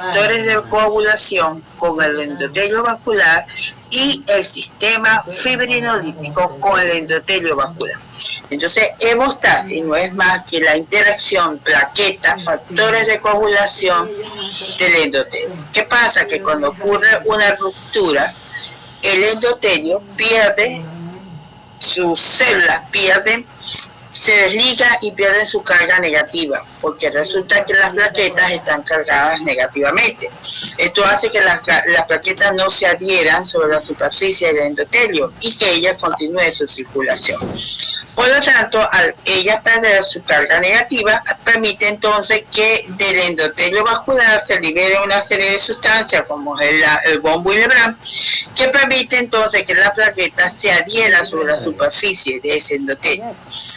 factores de coagulación con el endotelio vascular y el sistema fibrinolítico con el endotelio vascular. Entonces, hemostasis no es más que la interacción plaquetas, factores de coagulación del endotelio. ¿Qué pasa? Que cuando ocurre una ruptura, el endotelio pierde, sus células se desliga y pierden su carga negativa, porque resulta que las plaquetas están cargadas negativamente. Esto hace que las plaquetas no se adhieran sobre la superficie del endotelio y que ellas continúen su circulación. Por lo tanto, al ella perder su carga negativa, permite entonces que del endotelio vascular se libere una serie de sustancias, como es el von Willebrand, que permite entonces que la plaqueta se adhiera sobre la superficie de ese endotelio.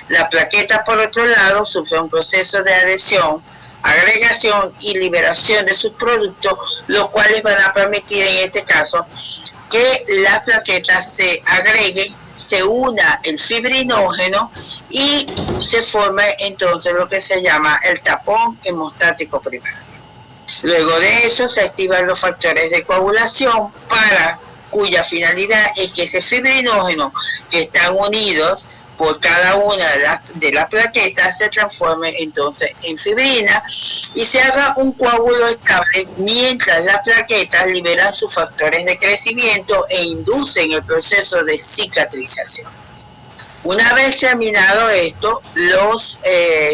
La plaqueta, por otro lado, sufre un proceso de adhesión, agregación y liberación de sus productos, los cuales van a permitir en este caso que las plaquetas se agreguen, se una el fibrinógeno y se forme entonces lo que se llama el tapón hemostático primario. Luego de eso se activan los factores de coagulación, cuya finalidad es que ese fibrinógeno que están unidos por cada una de las plaquetas se transforme entonces en fibrina y se haga un coágulo estable, mientras las plaquetas liberan sus factores de crecimiento e inducen el proceso de cicatrización. Una vez terminado esto, los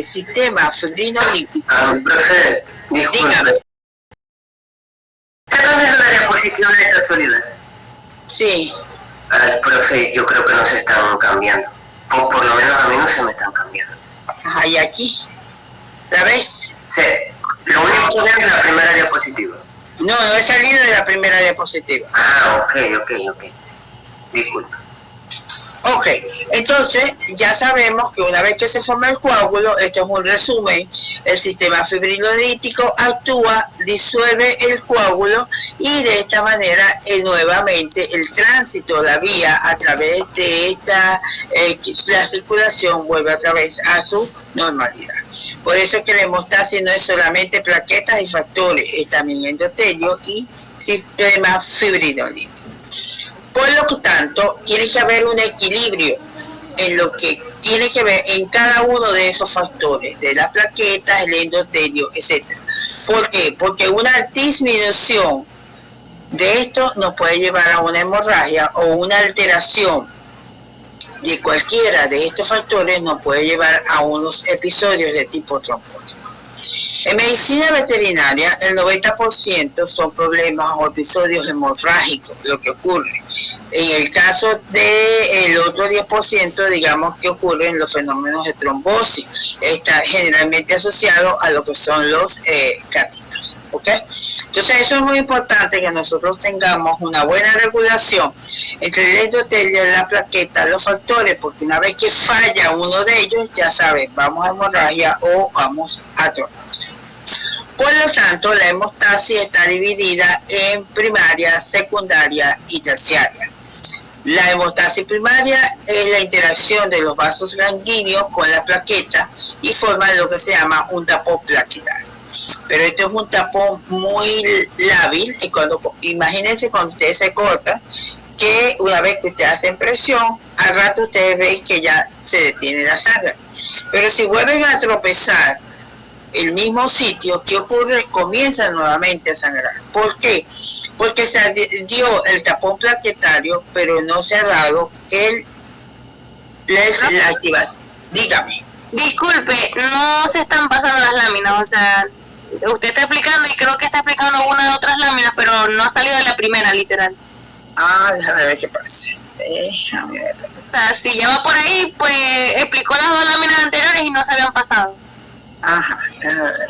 sistemas fibrinolíticos... profe, disculpe. ¿Qué tal es la diapositiva de casualidad? Sí. Profe, yo creo que no se están cambiando. O por lo menos a mí no se me están cambiando. Ajá, ¿y aquí? ¿La ves? Sí. Lo único que es la primera diapositiva. No he salido de la primera diapositiva. Ah, ok. Disculpa. Ok, entonces ya sabemos que una vez que se forma el coágulo, esto es un resumen, el sistema fibrinolítico actúa, disuelve el coágulo y de esta manera nuevamente el tránsito, la vía a través de la circulación vuelve otra vez a su normalidad. Por eso es que la hemostasis no es solamente plaquetas y factores, es también endotelio y sistema fibrinolítico. Por lo tanto, tiene que haber un equilibrio en lo que tiene que ver en cada uno de esos factores, de las plaquetas, el endotelio, etc. ¿Por qué? Porque una disminución de esto nos puede llevar a una hemorragia o una alteración de cualquiera de estos factores nos puede llevar a unos episodios de tipo trombótico. En medicina veterinaria, el 90% son problemas o episodios hemorrágicos, lo que ocurre. En el caso del otro 10%, digamos que ocurren los fenómenos de trombosis. Está generalmente asociado a lo que son los cátitos. ¿Okay? Entonces eso es muy importante, que nosotros tengamos una buena regulación entre el endotelio, la plaqueta, los factores, porque una vez que falla uno de ellos, ya saben, vamos a hemorragia o vamos a trombosis. Por lo tanto, la hemostasis está dividida en primaria, secundaria y terciaria. La hemostasis primaria es la interacción de los vasos sanguíneos con la plaqueta y forman lo que se llama un tapón plaquetario. Pero esto es un tapón muy lábil y imagínense cuando ustedes se cortan, que una vez que ustedes hacen presión, al rato ustedes ven que ya se detiene la sangre. Pero si vuelven a tropezar el mismo sitio, ¿qué ocurre? Comienza nuevamente a sangrar. ¿Por qué? Porque se dio el tapón plaquetario, pero no se ha dado la activación. Dígame. Disculpe, no se están pasando las láminas, o sea, usted está explicando y creo que está explicando una de otras láminas, pero no ha salido de la primera, literal. Déjame ver qué pasa. Déjame ver. O sea, si ya va por ahí, pues explicó las dos láminas anteriores y no se habían pasado. Ajá, déjame ver.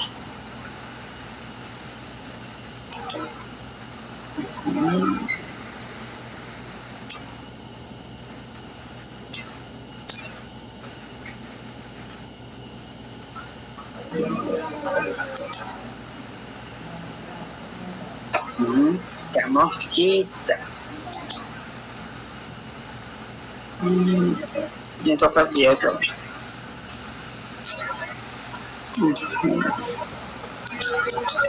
La mosquita. Me toca aquí otra vez.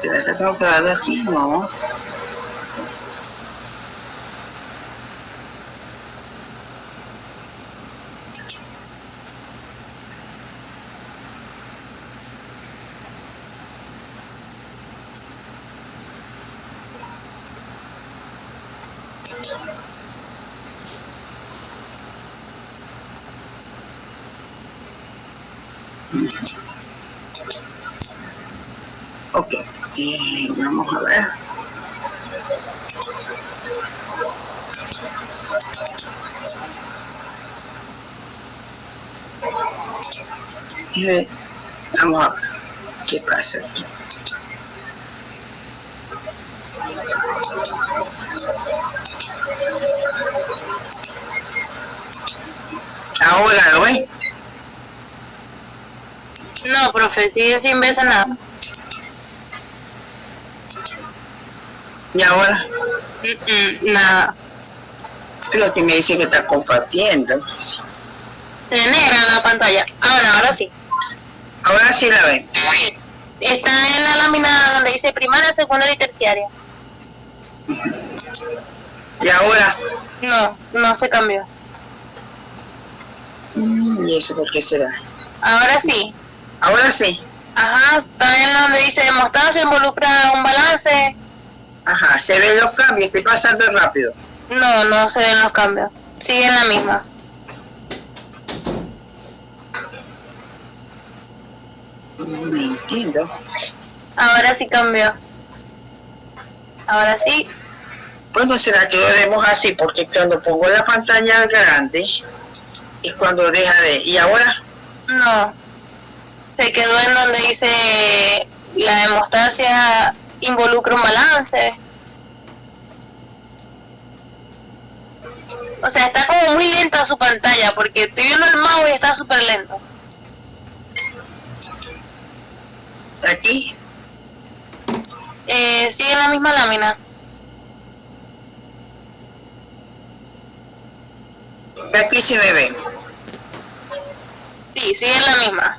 ¿Se me está calculando aquí? No. Ok, vamos a ver. Vamos a ver qué pasa aquí. Ahora, ¿lo ves? No, profe, sigue sin verse nada. ¿Y ahora? Nada. Pero que me dice que está compartiendo. Se negra la pantalla. Ahora sí. Ahora sí la ven. Está en la lámina donde dice primaria, secundaria y terciaria. ¿Y ahora? No se cambió. ¿Y eso por qué será? Ahora sí. Ahora sí. Ajá, está en donde dice demostrar se involucra un balance. Ajá, se ven los cambios, estoy pasando rápido. No se ven los cambios. Sigue en la misma. No entiendo. Ahora sí cambió. Ahora sí. Pues no será que lo demos así, porque cuando pongo la pantalla grande es cuando deja de... ¿Y ahora? No. Se quedó en donde dice la demostrancia involucra un balance. O sea, está como muy lenta su pantalla, porque estoy viendo el mouse y está súper lento. ¿Aquí? Sigue en la misma lámina. Aquí se me ve. Sí, sigue en la misma.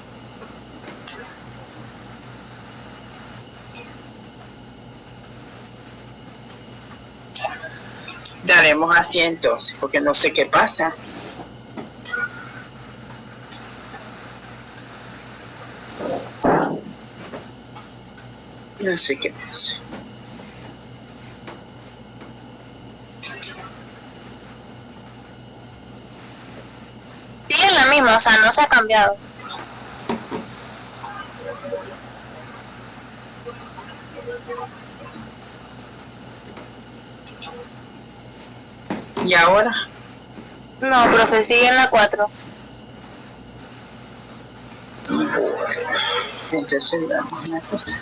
Daremos así entonces, porque no sé qué pasa. No sé qué pasa. Sigue en la misma, o sea, no se ha cambiado. ¿Y ahora? No, profe, sigue en la 4. Bueno, entonces damos una cosa.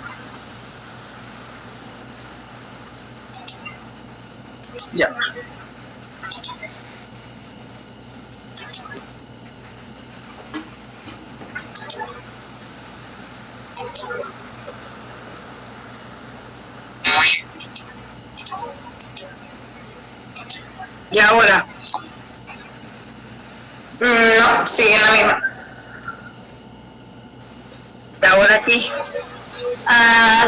Ya. ¿Y ahora? No, sigue en la misma. ¿Y ahora aquí?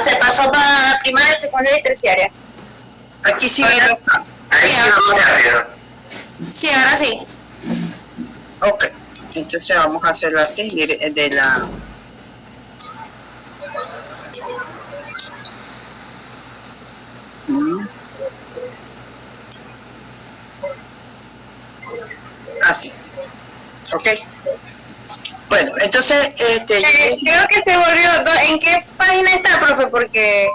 Se pasó para primaria, secundaria y terciaria. Aquí sí ven los cambios. Ahí sí lo rápido. Sí, ahora sí. Ok, entonces vamos a hacerlo así, de la... Así. Ok. Bueno, entonces, Creo que se volvió. ¿En qué página está, profe? Porque...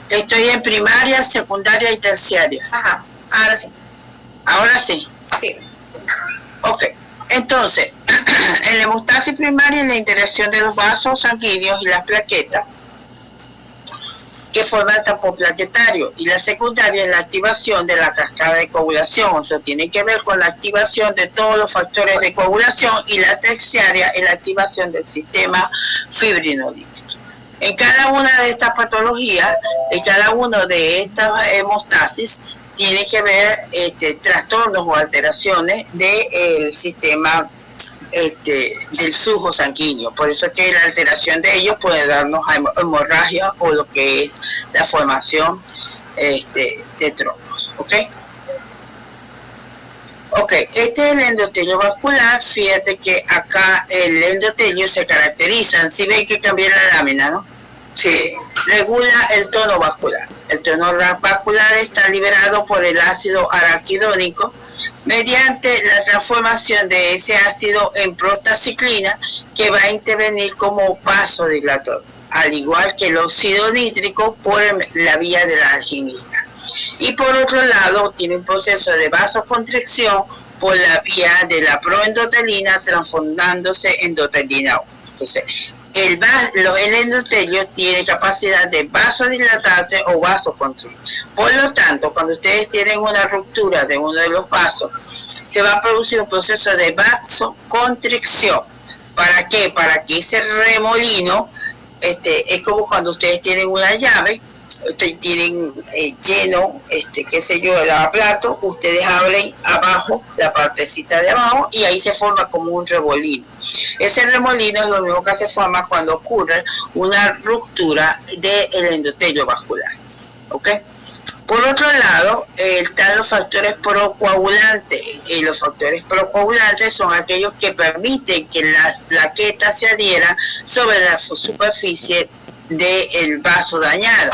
estoy en primaria, secundaria y terciaria. Ajá, ahora sí. Ahora sí. Sí. Ok. Entonces, en la hemostasis primaria, en la interacción de los vasos sanguíneos y las plaquetas, que forma el tampón plaquetario, y la secundaria es la activación de la cascada de coagulación, o sea, tiene que ver con la activación de todos los factores de coagulación, y la terciaria es la activación del sistema fibrinolítico. En cada una de estas patologías, en cada una de estas hemostasis, tiene que ver trastornos o alteraciones del sistema del flujo sanguíneo. Por eso es que la alteración de ellos puede darnos hemorragia o lo que es la formación de trombos. ¿Ok? Ok, este es el endotelio vascular. Fíjate que acá el endotelio se caracteriza, si ven que cambié la lámina, ¿no? Sí. Regula el tono vascular. El tono vascular está liberado por el ácido araquidónico mediante la transformación de ese ácido en prostaciclina, que va a intervenir como vasodilatador, al igual que el óxido nítrico por la vía de la arginina. Y por otro lado, tiene un proceso de vasoconstricción por la vía de la proendotelina, transformándose en endotelina 1. Entonces, el endotelio tiene capacidad de vasodilatarse o vasoconstricción. Por lo tanto, cuando ustedes tienen una ruptura de uno de los vasos, se va a producir un proceso de vasoconstricción. ¿Para qué? Para que ese remolino, es como cuando ustedes tienen una llave, ustedes tienen lleno, qué sé yo, el lavaplato, ustedes abren abajo, la partecita de abajo, y ahí se forma como un remolino. Ese remolino es lo mismo que se forma cuando ocurre una ruptura del endotelio vascular. ¿Ok? Por otro lado, están los factores procoagulantes. Los factores procoagulantes son aquellos que permiten que las plaquetas se adhieran sobre la superficie del vaso dañado.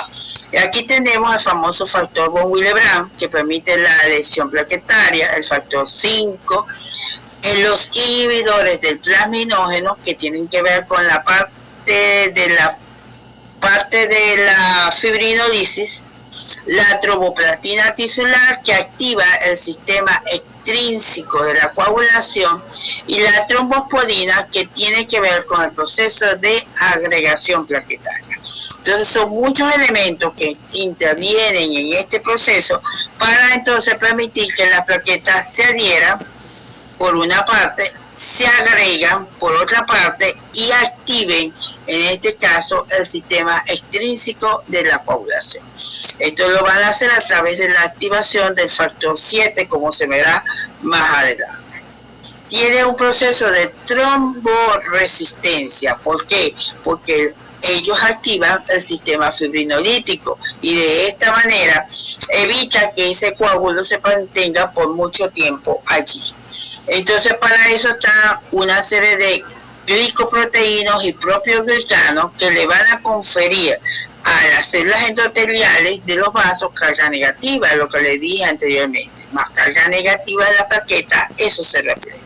Y aquí tenemos el famoso factor von Willebrand, que permite la adhesión plaquetaria, el factor 5, los inhibidores del plasminógeno, que tienen que ver con la parte de la fibrinolisis, la tromboplastina tisular, que activa el sistema extrínseco de la coagulación, y la trombosporina, que tiene que ver con el proceso de agregación plaquetaria. Entonces son muchos elementos que intervienen en este proceso para entonces permitir que las plaquetas se adhieran por una parte, se agregan por otra parte y activen, en este caso, el sistema extrínseco de la coagulación. Esto lo van a hacer a través de la activación del factor 7, como se verá más adelante. Tiene un proceso de tromboresistencia. ¿Por qué? Porque ellos activan el sistema fibrinolítico y de esta manera evita que ese coágulo se mantenga por mucho tiempo allí. Entonces, para eso está una serie de glicoproteínas y propioglicanos que le van a conferir a las células endoteliales de los vasos carga negativa, lo que les dije anteriormente. Más carga negativa de la plaqueta, eso se refleja.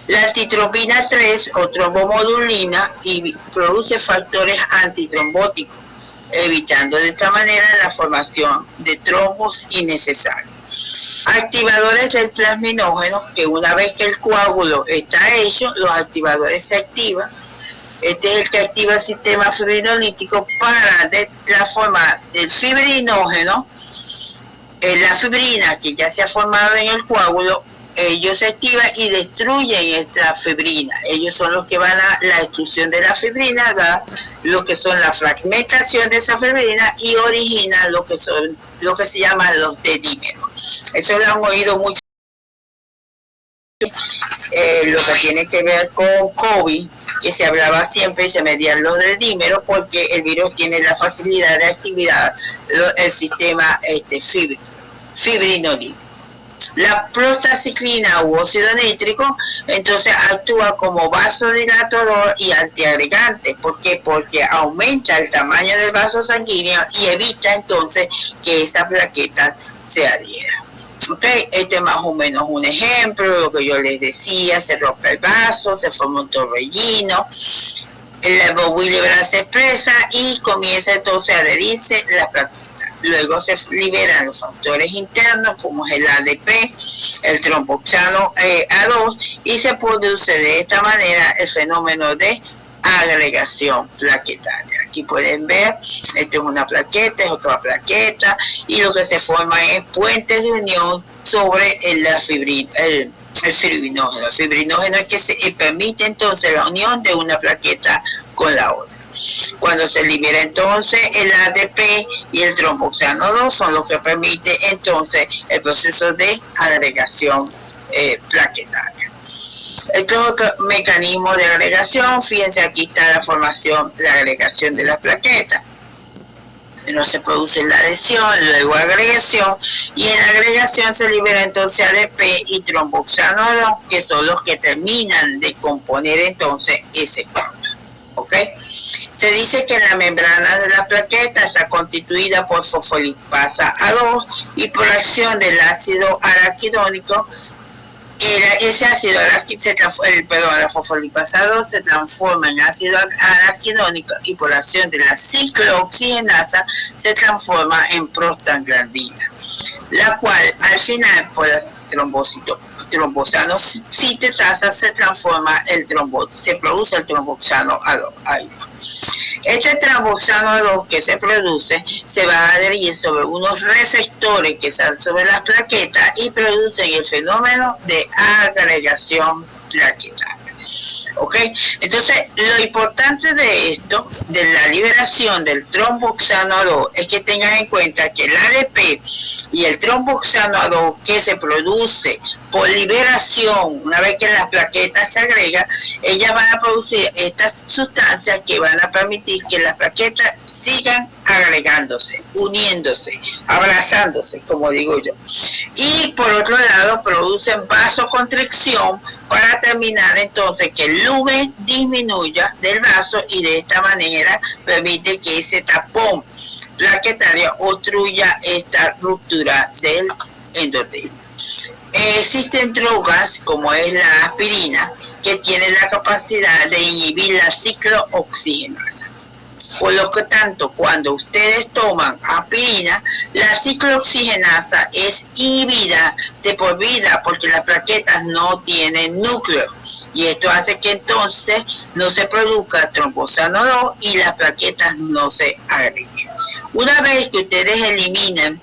La antitrombina 3 o trombomodulina y produce factores antitrombóticos, evitando de esta manera la formación de trombos innecesarios. Activadores del plasminógeno, que una vez que el coágulo está hecho, los activadores se activan. Este es el que activa el sistema fibrinolítico para transformar el fibrinógeno en la fibrina que ya se ha formado en el coágulo. Ellos se activan y destruyen esa fibrina. Ellos son los que van a la destrucción de la fibrina, da lo que son la fragmentación de esa fibrina y originan lo que se llaman los dedímeros. Eso lo han oído mucho. Lo que tiene que ver con COVID, que se hablaba siempre y se medían los dedímeros, porque el virus tiene la facilidad de activar el sistema fibrinolítico. La prostaciclina u óxido nítrico entonces actúa como vasodilatador y antiagregante. ¿Por qué? Porque aumenta el tamaño del vaso sanguíneo y evita entonces que esa plaqueta se adhiera. Okay, este es más o menos un ejemplo, lo que yo les decía: se rompe el vaso, se forma un torbellino, el von Willebrand se expresa y comienza entonces a adherirse la plaqueta. Luego se liberan los factores internos como es el ADP, el tromboxano A2, y se produce de esta manera el fenómeno de agregación plaquetaria. Aquí pueden ver, esta es una plaqueta, es otra plaqueta, y lo que se forma es puentes de unión sobre el fibrinógeno. El fibrinógeno es que se permite entonces la unión de una plaqueta con la otra. Cuando se libera entonces el ADP y el tromboxano 2 son los que permiten entonces el proceso de agregación plaquetaria. Este es otro mecanismo de agregación. Fíjense, aquí está la formación, la agregación de las plaquetas. No se produce la adhesión, luego agregación, y en la agregación se libera entonces ADP y tromboxano 2, que son los que terminan de componer entonces ese coágulo. ¿Ok? Se dice que la membrana de la plaqueta está constituida por fosfolipasa A2 y por acción del ácido araquidónico. Ese ácido la fosfolipasa 2 se transforma en ácido araquidónico y por acción de la ciclooxigenasa se transforma en prostaglandina, la cual al final por la trombosano sintetasa se produce el tromboxano A2. Este tromboxano A2 que se produce se va a adherir sobre unos receptores que están sobre las plaquetas y producen el fenómeno de agregación plaquetaria. ¿Ok? Entonces, lo importante de esto, de la liberación del tromboxano A2, es que tengan en cuenta que el ADP y el tromboxano A2 que se produce por liberación, una vez que las plaquetas se agregan, ellas van a producir estas sustancias que van a permitir que las plaquetas sigan agregándose, uniéndose, abrazándose, como digo yo. Y por otro lado, producen vasoconstricción para terminar entonces que el lumen disminuya del vaso y de esta manera permite que ese tapón plaquetario obstruya esta ruptura del endotelio. Existen drogas como es la aspirina que tienen la capacidad de inhibir la ciclooxigenasa. Por lo que tanto, cuando ustedes toman aspirina, la ciclooxigenasa es inhibida de por vida porque las plaquetas no tienen núcleo. Y esto hace que entonces no se produzca trombosano 2 y las plaquetas no se agreguen. Una vez que ustedes eliminen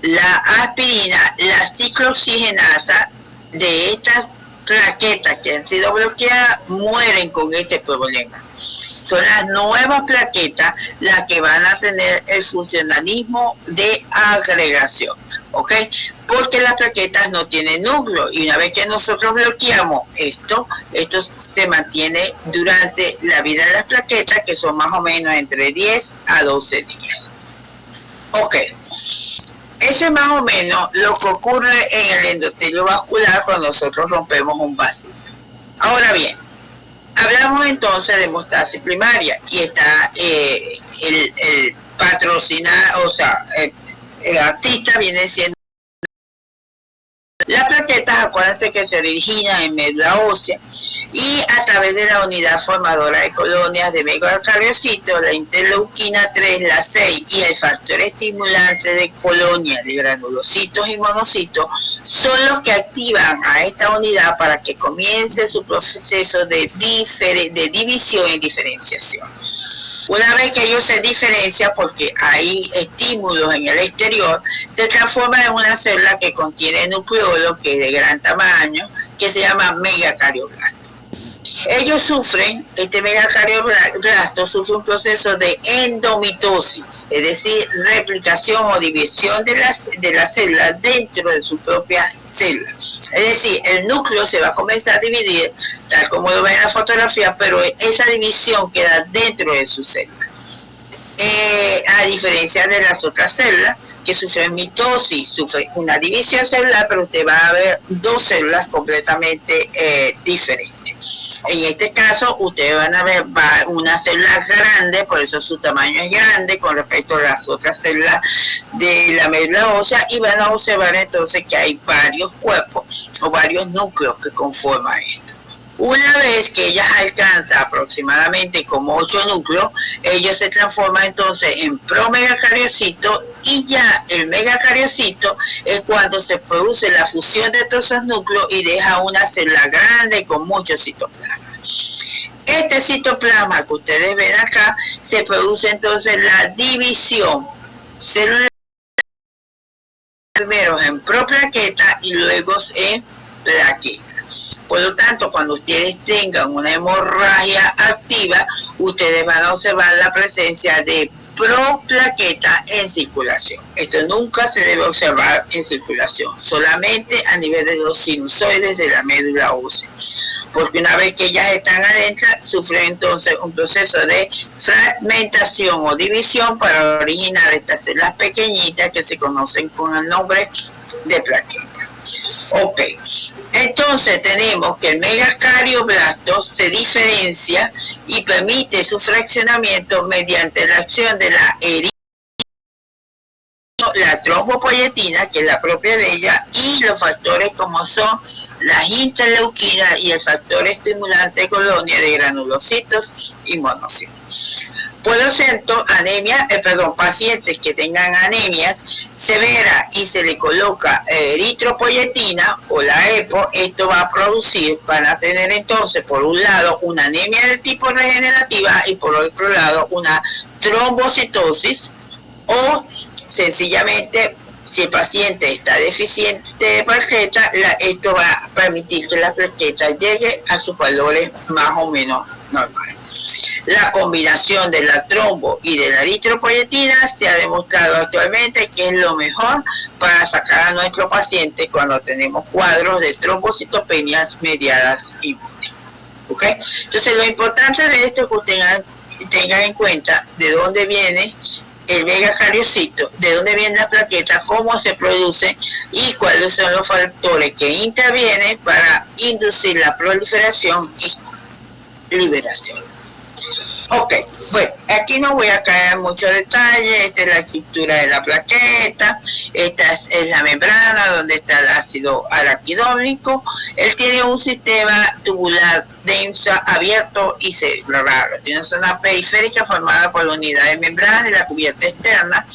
la aspirina, la ciclooxigenasa de estas plaquetas que han sido bloqueadas mueren con ese problema. Son las nuevas plaquetas las que van a tener el funcionalismo de agregación, ¿ok? Porque las plaquetas no tienen núcleo y una vez que nosotros bloqueamos esto se mantiene durante la vida de las plaquetas, que son más o menos entre 10 a 12 días. Ok. Eso es más o menos lo que ocurre en el endotelio vascular cuando nosotros rompemos un vasito. Ahora bien, hablamos entonces de hemostasis primaria y está el patrocinado, o sea, el artista viene siendo. Las plaquetas, acuérdense que se originan en médula ósea y a través de la unidad formadora de colonias de megacariocitos, la interleuquina 3, la 6 y el factor estimulante de colonia de granulocitos y monocitos son los que activan a esta unidad para que comience su proceso de división y diferenciación. Una vez que ellos se diferencian, porque hay estímulos en el exterior, se transforma en una célula que contiene nucleolo, que es de gran tamaño, que se llama megacardioblasto. Ellos sufren, este megacardioblasto sufre un proceso de endomitosis, es decir, replicación o división de la célula dentro de su propia célula. Es decir, el núcleo se va a comenzar a dividir, tal como lo ven en la fotografía, pero esa división queda dentro de su célula. A diferencia de las otras células que sufren mitosis, sufren una división celular, pero usted va a ver dos células completamente diferentes. En este caso, ustedes van a ver una célula grande, por eso su tamaño es grande con respecto a las otras células de la médula ósea, y van a observar entonces que hay varios cuerpos o varios núcleos que conforman esto. Una vez que ellas alcanzan aproximadamente como 8 núcleos, ellos se transforman entonces en promegacariocito, y ya el megacariocito es cuando se produce la fusión de todos esos núcleos y deja una célula grande con mucho citoplasma. Este citoplasma que ustedes ven acá, se produce entonces la división celular, primero en proplaqueta y luego en plaqueta. Por lo tanto, cuando ustedes tengan una hemorragia activa, ustedes van a observar la presencia de proplaqueta en circulación. Esto nunca se debe observar en circulación, solamente a nivel de los sinusoides de la médula ósea. porque una vez que ellas están adentro, sufren entonces un proceso de fragmentación o división para originar estas células pequeñitas que se conocen con el nombre de plaquetas. Ok, entonces tenemos que el megacardioblasto se diferencia y permite su fraccionamiento mediante la acción de la trombopoyetina, que es la propia de ella, y los factores como son las interleuquinas y el factor estimulante de colonia de granulocitos y monocitos. Por lo tanto, pacientes que tengan anemias severas y se le coloca eritropoyetina o la EPO, esto va a producir, van a tener entonces por un lado una anemia de tipo regenerativa y por otro lado una trombocitosis, o sencillamente si el paciente está deficiente de plaquetas, esto va a permitir que la plaqueta llegue a sus valores más o menos normales. La combinación de la trombo y de la eritropoyetina se ha demostrado actualmente que es lo mejor para sacar a nuestro paciente cuando tenemos cuadros de trombocitopenias mediadas inmunes. ¿Okay? Entonces lo importante de esto es que ustedes tengan en cuenta de dónde viene el megacariocito, de dónde vienen las plaquetas, cómo se producen y cuáles son los factores que intervienen para inducir la proliferación y liberación. Ok, bueno, aquí no voy a caer en muchos detalles. Esta es la estructura de la plaqueta, esta es la membrana donde está el ácido araquidónico. Él tiene un sistema tubular denso, abierto y cerrado. Tiene una zona periférica formada por la unidad de membrana y la cubierta externa.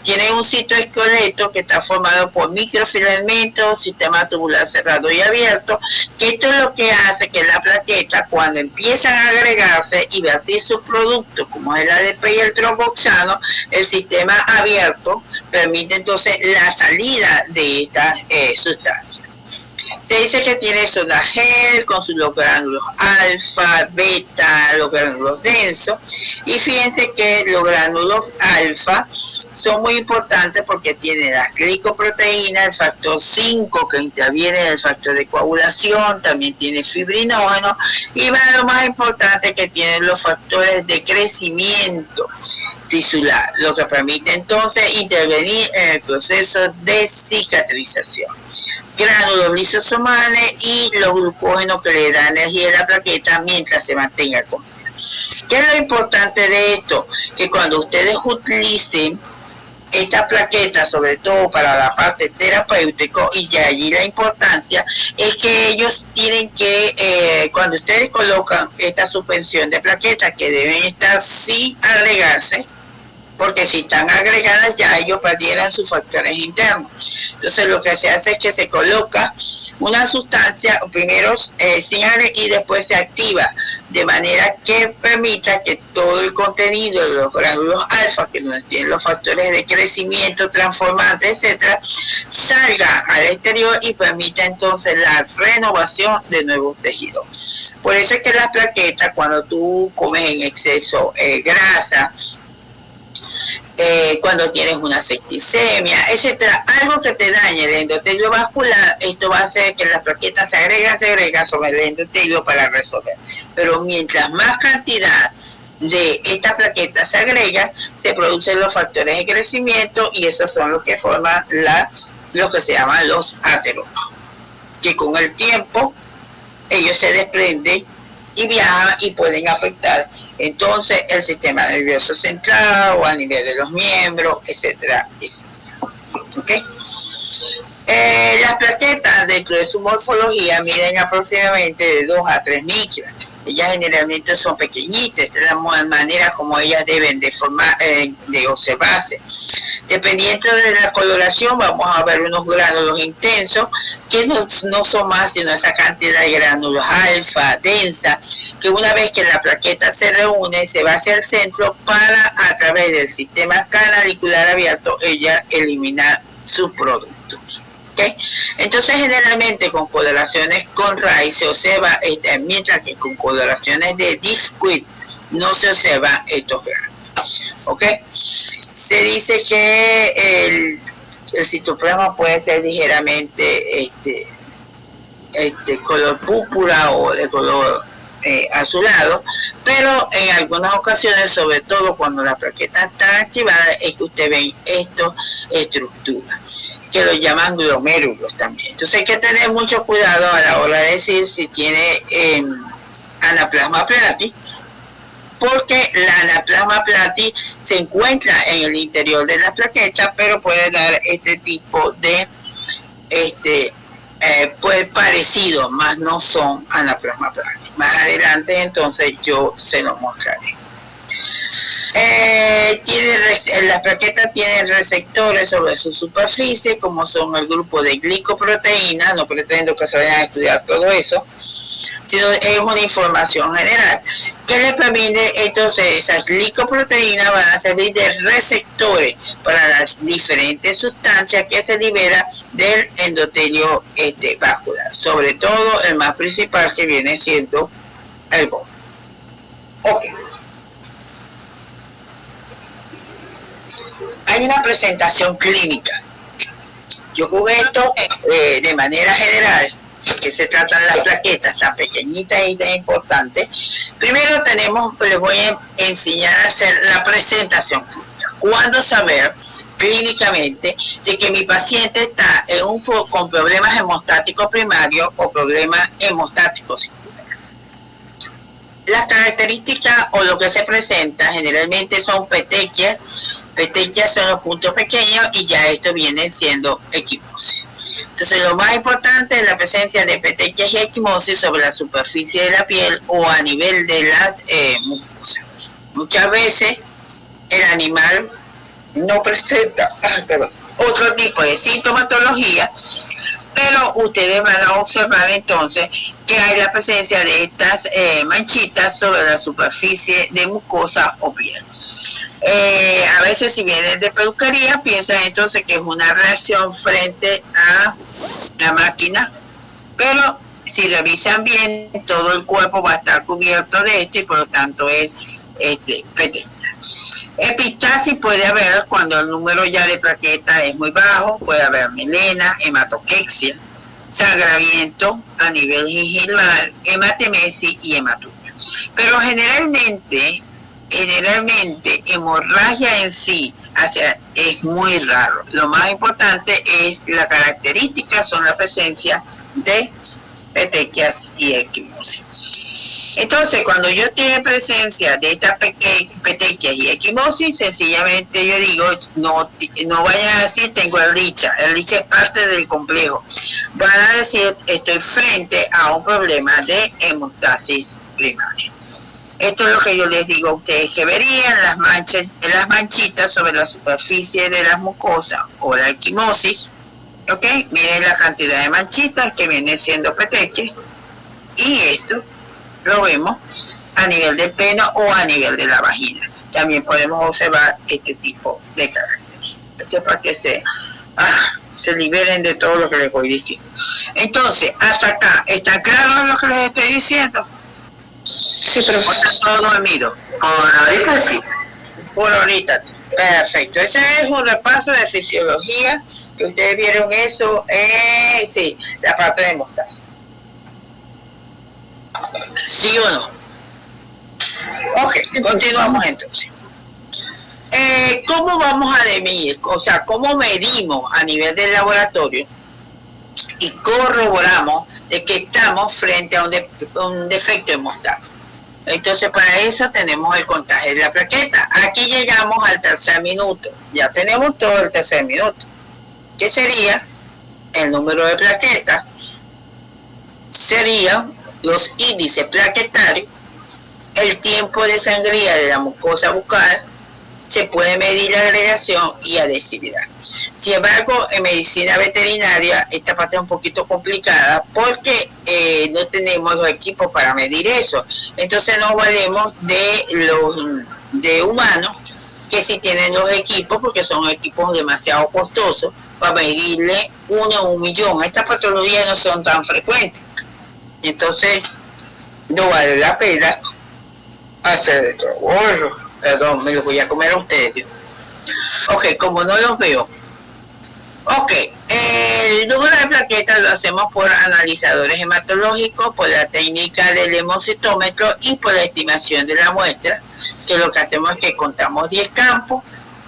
Tiene un citoesqueleto que está formado por microfilamentos, sistema tubular cerrado y abierto, que esto es lo que hace que la plaqueta, cuando empiezan a agregarse y vertir sus productos, como es el ADP y el tromboxano, el sistema abierto permite entonces la salida de estas sustancias. Se dice que tiene zona gel con sus los gránulos alfa, beta, los gránulos densos, y fíjense que los gránulos alfa son muy importantes porque tiene las glicoproteínas, el factor 5 que interviene en el factor de coagulación, también tiene fibrinógeno, y lo más importante que tienen los factores de crecimiento tisular, lo que permite entonces intervenir en el proceso de cicatrización. Gránulos lisosomales y los glucógenos que le dan energía a la plaqueta mientras se mantenga comida. ¿Qué es lo importante de esto? Que cuando ustedes utilicen esta plaqueta, sobre todo para la parte terapéutica, y de allí la importancia, es que ellos tienen que, cuando ustedes colocan esta suspensión de plaquetas, que deben estar sin agregarse, porque si están agregadas ya ellos perdieran sus factores internos. Entonces lo que se hace es que se coloca una sustancia primero sin agregar y después se activa, de manera que permita que todo el contenido de los gránulos alfa, que no tienen los factores de crecimiento, transformantes, etcétera, salga al exterior y permita entonces la renovación de nuevos tejidos. Por eso es que las plaquetas, cuando tú comes en exceso grasa, cuando tienes una septicemia, etcétera, algo que te dañe el endotelio vascular, esto va a hacer que las plaquetas se agregan sobre el endotelio para resolver. Pero mientras más cantidad de esta plaqueta se agrega, se producen los factores de crecimiento y esos son los que forman lo que se llaman los ateromas, que con el tiempo ellos se desprenden y viajan y pueden afectar entonces el sistema nervioso central o a nivel de los miembros, etcétera, ¿okay? Las plaquetas dentro de su morfología miden aproximadamente de 2 a 3 micras. Ellas generalmente son pequeñitas, de la manera como ellas deben de formar, de observarse. Dependiendo de la coloración, vamos a ver unos gránulos intensos, que no son más sino esa cantidad de gránulos alfa, densa, que una vez que la plaqueta se reúne, se va hacia el centro para, a través del sistema canalicular abierto, ella eliminar sus productos. ¿Okay? Entonces generalmente con coloraciones con raíz se observa, mientras que con coloraciones de disquit no se observan estos granos. ¿Okay? Se dice que el citoplasma puede ser ligeramente color púrpura o de color azulado, pero en algunas ocasiones, sobre todo cuando la plaqueta está activada, es que usted ve estas estructuras que lo llaman glomérulos también. Entonces hay que tener mucho cuidado a la hora de decir si tiene anaplasma platy, porque la anaplasma platy se encuentra en el interior de la plaqueta, pero puede dar este tipo de pues parecido, más no son anaplasma platy. Más adelante entonces yo se lo mostraré. Las plaquetas tienen receptores sobre su superficie, como son el grupo de glicoproteínas. No pretendo que se vayan a estudiar todo eso, sino es una información general que le permite. Entonces esas glicoproteínas van a servir de receptores para las diferentes sustancias que se liberan del endotelio vascular, sobre todo el más principal, que viene siendo el BON. Ok. Hay una presentación clínica. Yo jugué esto de manera general, que se tratan las plaquetas tan pequeñitas y tan importantes. Primero les voy a enseñar a hacer la presentación clínica. ¿Cuándo saber clínicamente de que mi paciente está con problemas hemostáticos primarios o problemas hemostáticos secundarios? Las características o lo que se presenta generalmente son petequias. Petequias son los puntos pequeños y ya esto viene siendo equimosis. Entonces lo más importante es la presencia de petequias y equimosis sobre la superficie de la piel o a nivel de las mucosas. Muchas veces el animal no presenta otro tipo de sintomatología, pero ustedes van a observar entonces que hay la presencia de estas manchitas sobre la superficie de mucosa o piel. A veces, si vienen de peluquería, piensan entonces que es una reacción frente a la máquina, pero si revisan bien, todo el cuerpo va a estar cubierto de esto y por lo tanto es petequia. Epistasis puede haber cuando el número ya de plaquetas es muy bajo, puede haber melena, hematoquexia, sangramiento a nivel gingival, hematemesis y hematurgia. Pero generalmente hemorragia en sí es muy raro. Lo más importante es la característica, son la presencia de petequias y equimosis. Entonces, cuando yo tengo presencia de estas petequias y equimosis, sencillamente yo digo, no vayan a decir tengo el licha es parte del complejo. Van a decir, estoy frente a un problema de hemostasis primaria. Esto es lo que yo les digo a ustedes que verían las manchitas sobre la superficie de las mucosas o la equimosis. ¿Ok? Miren la cantidad de manchitas que viene siendo petequias. Y esto lo vemos a nivel del pene o a nivel de la vagina. También podemos observar este tipo de caracteres. Esto es para que se liberen de todo lo que les voy diciendo. Entonces, hasta acá, ¿está claro lo que les estoy diciendo? Sí, pero ¿O está todo dormido? por ahorita sí. Por ahorita. Perfecto. Ese es un repaso de fisiología, que ustedes vieron eso, sí, la parte de mostaza. ¿Sí o no? Ok, continuamos entonces. ¿Cómo vamos a medir? O sea, ¿cómo medimos a nivel del laboratorio y corroboramos de que estamos frente a un defecto hemostático? Entonces, para eso tenemos el contagio de la plaqueta. Aquí llegamos al tercer minuto. Ya tenemos todo el tercer minuto. ¿Qué sería? El número de plaquetas. Serían los índices plaquetarios, el tiempo de sangría de la mucosa bucal, se puede medir la agregación y adhesividad. Sin embargo, en medicina veterinaria esta parte es un poquito complicada porque no tenemos los equipos para medir eso. Entonces nos valemos de humanos que sí tienen los equipos, porque son equipos demasiado costosos para medirle 1 a 1.000.000. Estas patologías no son tan frecuentes. Entonces, no vale la pena hacer esto. Perdón, me lo voy a comer a ustedes. Ok, como no los veo, Ok, el número de plaquetas lo hacemos por analizadores hematológicos, por la técnica del hemocitómetro y por la estimación de la muestra, que lo que hacemos es que contamos 10 campos,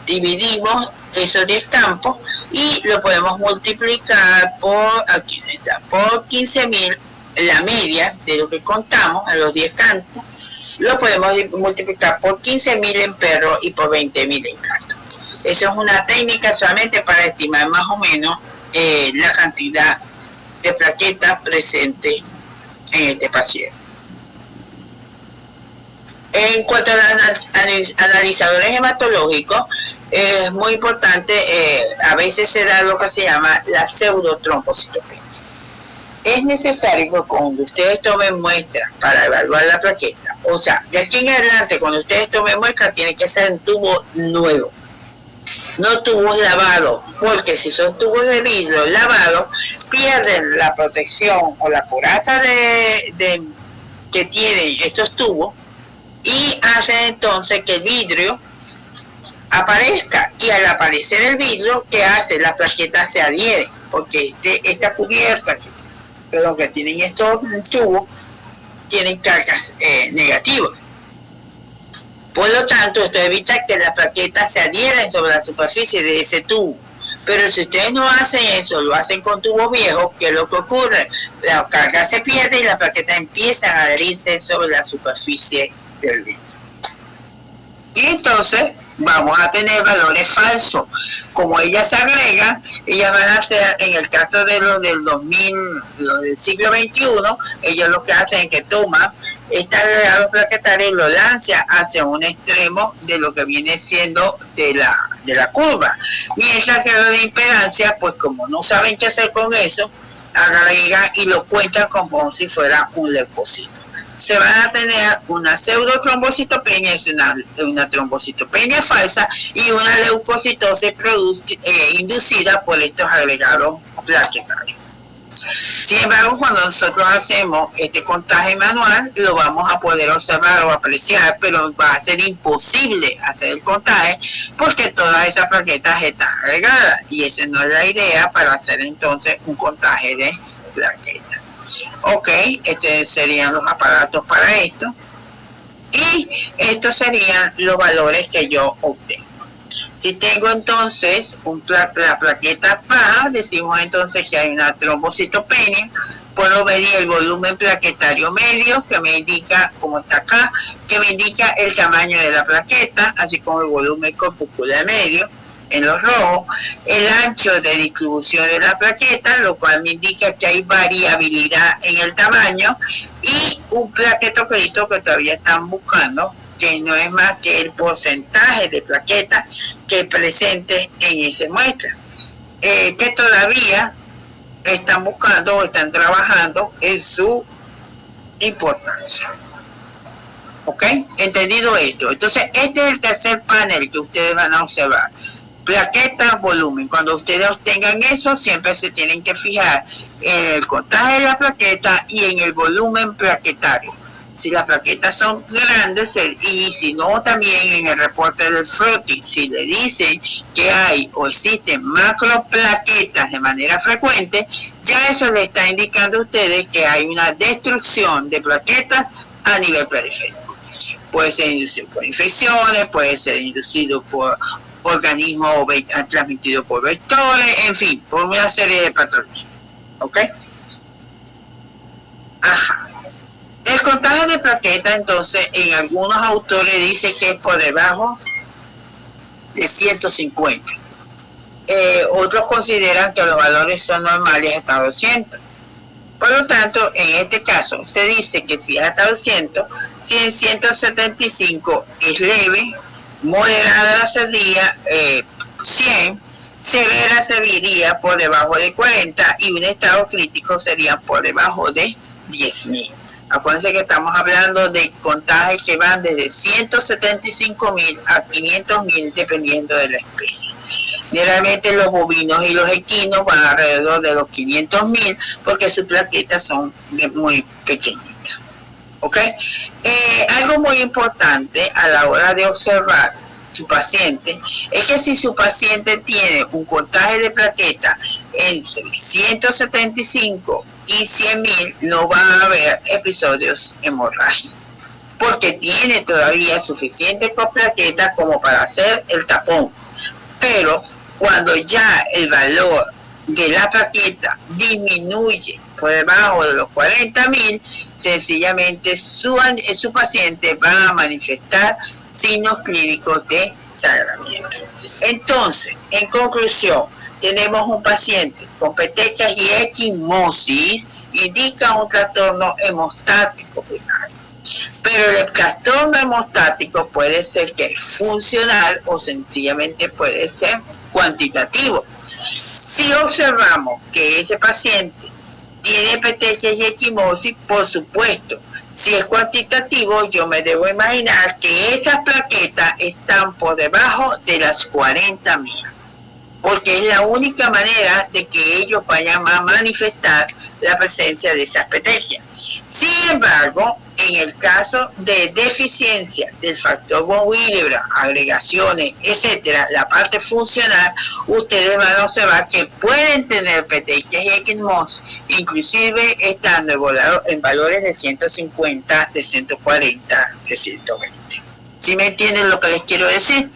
dividimos esos 10 campos y lo podemos multiplicar por, aquí está, por 15.000, la media de lo que contamos a los 10 campos, lo podemos multiplicar por 15.000 en perros y por 20.000 en gatos. Eso es una técnica solamente para estimar más o menos la cantidad de plaquetas presentes en este paciente. En cuanto a los analizadores hematológicos, es muy importante, a veces se da lo que se llama la pseudotrombocitopenia. Es necesario que cuando ustedes tomen muestras para evaluar la plaqueta, o sea, de aquí en adelante cuando ustedes tomen muestras tiene que ser en tubo nuevo, no tubos lavados, porque si son tubos de vidrio lavados pierden la protección o la coraza que tienen estos tubos y hacen entonces que el vidrio aparezca, y al aparecer el vidrio, ¿qué hace? Las plaquetas se adhieren, porque esta cubierta que tienen estos tubos tienen cargas negativas. Por lo tanto, esto evita que las plaquetas se adhieren sobre la superficie de ese tubo. Pero si ustedes no hacen eso, lo hacen con tubos viejos, ¿qué es lo que ocurre? La carga se pierde y las plaquetas empiezan a adherirse sobre la superficie del vidrio. Y entonces vamos a tener valores falsos. Como ellas se agregan, ellas van a ser, en el caso de los del 2000, los del siglo XXI, ellos lo que hacen es que toman este agregado plaquetario y lo lanzan hacia un extremo de lo que viene siendo de la curva. Mientras que lo de impedancia, pues como no saben qué hacer con eso, agregan y lo cuentan como si fuera un leucocito. Se van a tener una pseudotrombocitopenia, es una trombocitopenia falsa, y una leucocitosis inducida por estos agregados plaquetarios. Sin embargo, cuando nosotros hacemos este contagio manual, lo vamos a poder observar o apreciar, pero va a ser imposible hacer el contagio porque todas esas plaquetas están agregadas, y esa no es la idea para hacer entonces un contagio de plaquetas. Ok, estos serían los aparatos para esto, y estos serían los valores que yo obtengo. Si tengo entonces la plaqueta baja, decimos entonces que hay una trombocitopenia. Puedo medir el volumen plaquetario medio, que me indica, como está acá, que me indica el tamaño de la plaqueta, así como el volumen corpuscular medio, en los rojos, el ancho de distribución de la plaqueta, lo cual me indica que hay variabilidad en el tamaño, y un plaquetoclito que todavía están buscando, que no es más que el porcentaje de plaquetas que presente en esa muestra, que todavía están buscando o están trabajando en su importancia. ¿Ok? Entendido esto. Entonces, este es el tercer panel que ustedes van a observar. Plaqueta, volumen. Cuando ustedes obtengan eso, siempre se tienen que fijar en el contagio de la plaqueta y en el volumen plaquetario. Si las plaquetas son grandes, y si no, también en el reporte del Frotty, si le dicen que hay o existen macroplaquetas de manera frecuente, ya eso le está indicando a ustedes que hay una destrucción de plaquetas a nivel periférico. Puede ser inducido por infecciones, puede ser inducido por organismos transmitidos por vectores, en fin, por una serie de patologías. ¿Ok? Ajá. El contagio de plaqueta, entonces, en algunos autores dice que es por debajo de 150. Otros consideran que los valores son normales hasta 200. Por lo tanto, en este caso, se dice que si es hasta 200, si en 175 es leve, moderada sería 100, severa sería por debajo de 40 y un estado crítico sería por debajo de 10.000. Acuérdense que estamos hablando de contagios que van desde 175.000 a 500.000 dependiendo de la especie. Generalmente los bovinos y los equinos van alrededor de los 500.000 porque sus plaquetas son muy pequeñitas. ¿Ok? Algo muy importante a la hora de observar su paciente es que si su paciente tiene un contagio de plaqueta entre 175 y 100.000, no va a haber episodios hemorrágicos, porque tiene todavía suficiente con plaquetas como para hacer el tapón. Pero cuando ya el valor de la plaqueta disminuye por debajo de los 40.000, sencillamente su paciente va a manifestar signos clínicos de sangramiento. Entonces, en conclusión, tenemos un paciente con petechas y equimosis, indica un trastorno hemostático primario. Pero el trastorno hemostático puede ser que es funcional o sencillamente puede ser cuantitativo. Si observamos que ese paciente tiene petechas y equimosis, por supuesto, si es cuantitativo, yo me debo imaginar que esas plaquetas están por debajo de las 40.000, porque es la única manera de que ellos vayan a manifestar la presencia de esas petechas. Sin embargo, en el caso de deficiencia del factor von Willebrand, agregaciones, etcétera, la parte funcional, ustedes van a observar que pueden tener petechas y equimosis, inclusive estando en valores de 150, de 140, de 120. ¿Sí me entienden lo que les quiero decir?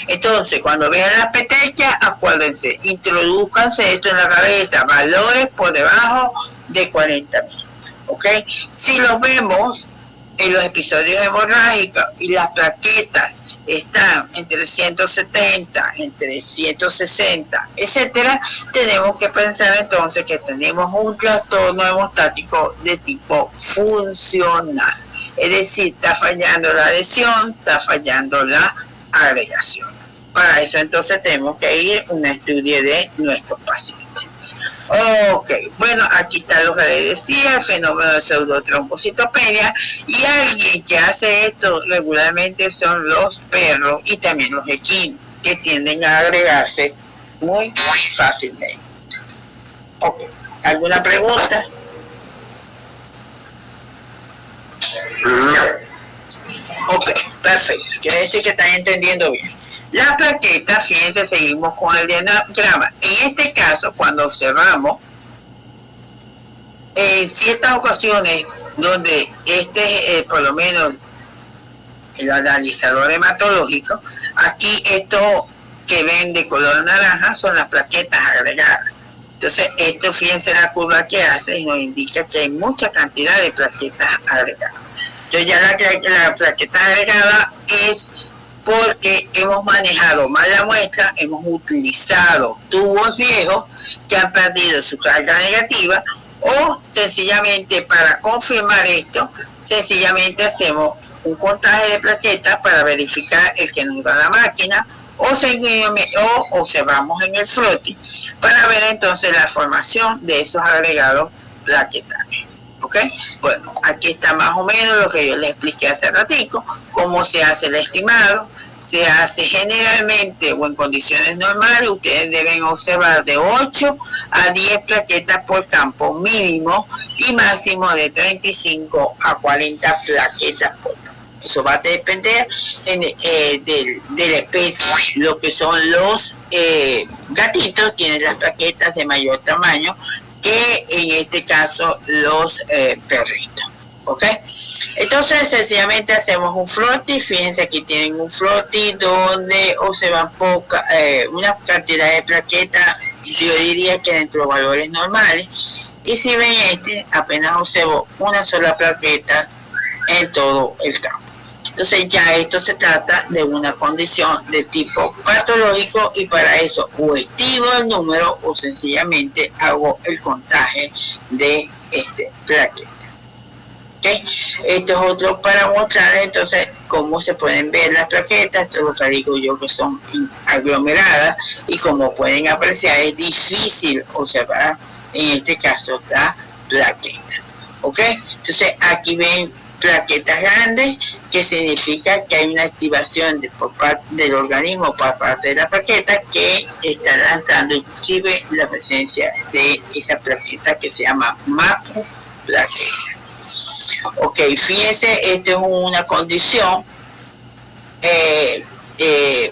Entonces, cuando vean las petechas, acuérdense, introduzcanse esto en la cabeza, valores por debajo de 40.000. ¿Ok? Si los vemos en los episodios hemorrágicos y las plaquetas están entre 170, entre 160, etcétera, tenemos que pensar entonces que tenemos un trastorno hemostático de tipo funcional. Es decir, está fallando la adhesión, está fallando la agregación. Para eso entonces tenemos que ir a un estudio de nuestros pacientes. Ok, bueno, aquí está lo que les decía, el fenómeno de pseudotrombocitopenia, y alguien que hace esto regularmente son los perros y también los equinos, que tienden a agregarse muy fácilmente. Ok, ¿alguna pregunta? Ok, perfecto, quiere decir que están entendiendo bien. La plaqueta, fíjense, seguimos con el diagrama. En este caso, cuando observamos, en ciertas ocasiones donde por lo menos el analizador hematológico, aquí esto que ven de color naranja son las plaquetas agregadas. Entonces, esto, fíjense la curva que hace y nos indica que hay mucha cantidad de plaquetas agregadas. Entonces, ya la plaqueta agregada es porque hemos manejado mal la muestra, hemos utilizado tubos viejos que han perdido su carga negativa, o sencillamente para confirmar esto, sencillamente hacemos un contaje de plaquetas para verificar el que nos da la máquina, o observamos en el floating para ver entonces la formación de esos agregados plaquetarios. ¿Ok? Bueno, aquí está más o menos lo que yo les expliqué hace ratico, cómo se hace el estimado. Se hace generalmente o en condiciones normales, ustedes deben observar de 8 a 10 plaquetas por campo mínimo y máximo de 35 a 40 plaquetas por campo. Eso va a depender de la especie. Lo que son los gatitos tienen las plaquetas de mayor tamaño que en este caso los perritos. ¿Ok? Entonces sencillamente hacemos un floating. Fíjense aquí tienen un floating donde observan una cantidad de plaquetas, yo diría que dentro de valores normales, y si ven apenas observo una sola plaqueta en todo el campo. Entonces ya esto se trata de una condición de tipo patológico, y para eso o estimo el número o sencillamente hago el contaje de plaqueta. ¿Okay? Esto es otro para mostrar entonces cómo se pueden ver las plaquetas. Esto es lo que digo yo, que son aglomeradas, y como pueden apreciar es difícil observar en este caso la plaqueta. ¿Ok? Entonces aquí ven plaquetas grandes, que significa que hay una activación por parte del organismo, por parte de la plaqueta, que está lanzando inclusive la presencia de esa plaqueta que se llama macroplaqueta. Ok, fíjense, esto es una condición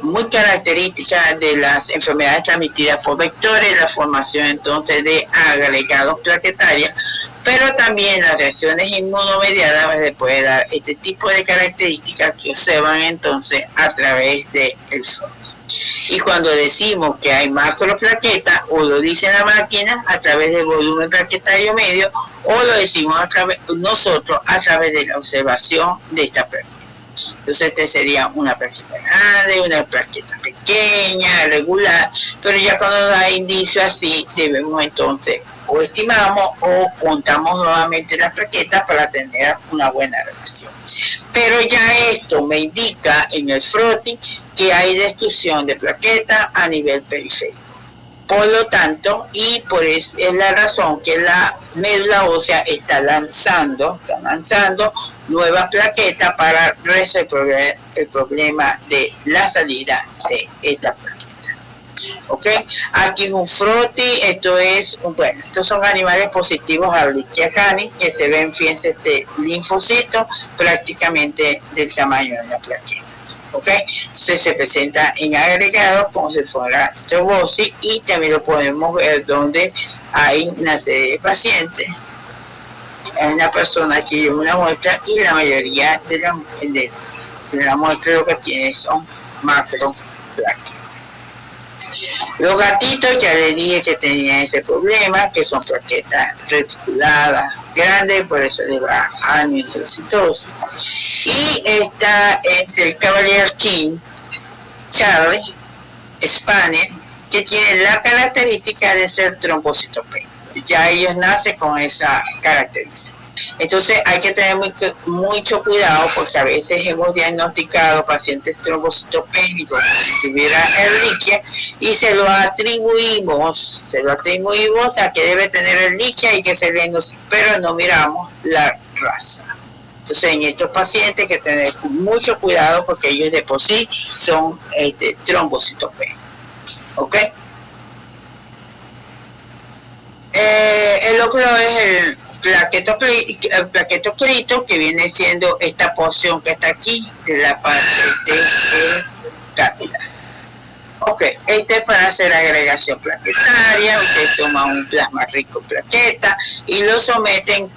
muy característica de las enfermedades transmitidas por vectores, la formación entonces de agregados plaquetarios, pero también las reacciones inmunomediadas le puede dar este tipo de características que se van entonces a través del sol. Y cuando decimos que hay macroplaquetas, o lo dice la máquina a través del volumen plaquetario medio, o lo decimos nosotros a través de la observación de esta plaqueta. Entonces este sería una plaqueta grande, una plaqueta pequeña, regular, pero ya cuando da indicio así, debemos entonces o estimamos o contamos nuevamente las plaquetas para tener una buena relación. Pero ya esto me indica en el frote que hay destrucción de plaquetas a nivel periférico. Por lo tanto, y por eso es la razón que la médula ósea está lanzando nuevas plaquetas para resolver el problema de la salida de esta plaqueta. ¿Ok? Aquí es un froti, estos son animales positivos a Ehrlichia canis, que se ven, fíjense, linfocitos prácticamente del tamaño de la plaqueta. ¿Ok? Entonces se presenta en agregados como si fuera trombosis, y también lo podemos ver donde hay una serie de pacientes. Hay una persona que lleva una muestra y la mayoría de la muestra lo que tiene son macroplaquetas. Los gatitos ya les dije que tenían ese problema, que son plaquetas reticuladas grandes, por eso le va a aniocitosis. Y esta es el Cavalier King Charlie Spaniel, que tiene la característica de ser trombocitopénico. Ya ellos nacen con esa característica. Entonces hay que tener mucho cuidado, porque a veces hemos diagnosticado pacientes trombocitopénicos que tuviera Ehrlichia y se lo atribuimos a que debe tener Ehrlichia y que se le pero no miramos la raza. Entonces en estos pacientes hay que tener mucho cuidado, porque ellos de por sí son trombocitopénicos. ¿Ok? El otro es el plaquetoclito, que viene siendo esta porción que está aquí de la parte del capilar. Ok, este es para hacer agregación plaquetaria. Ustedes toman un plasma rico plaqueta y lo someten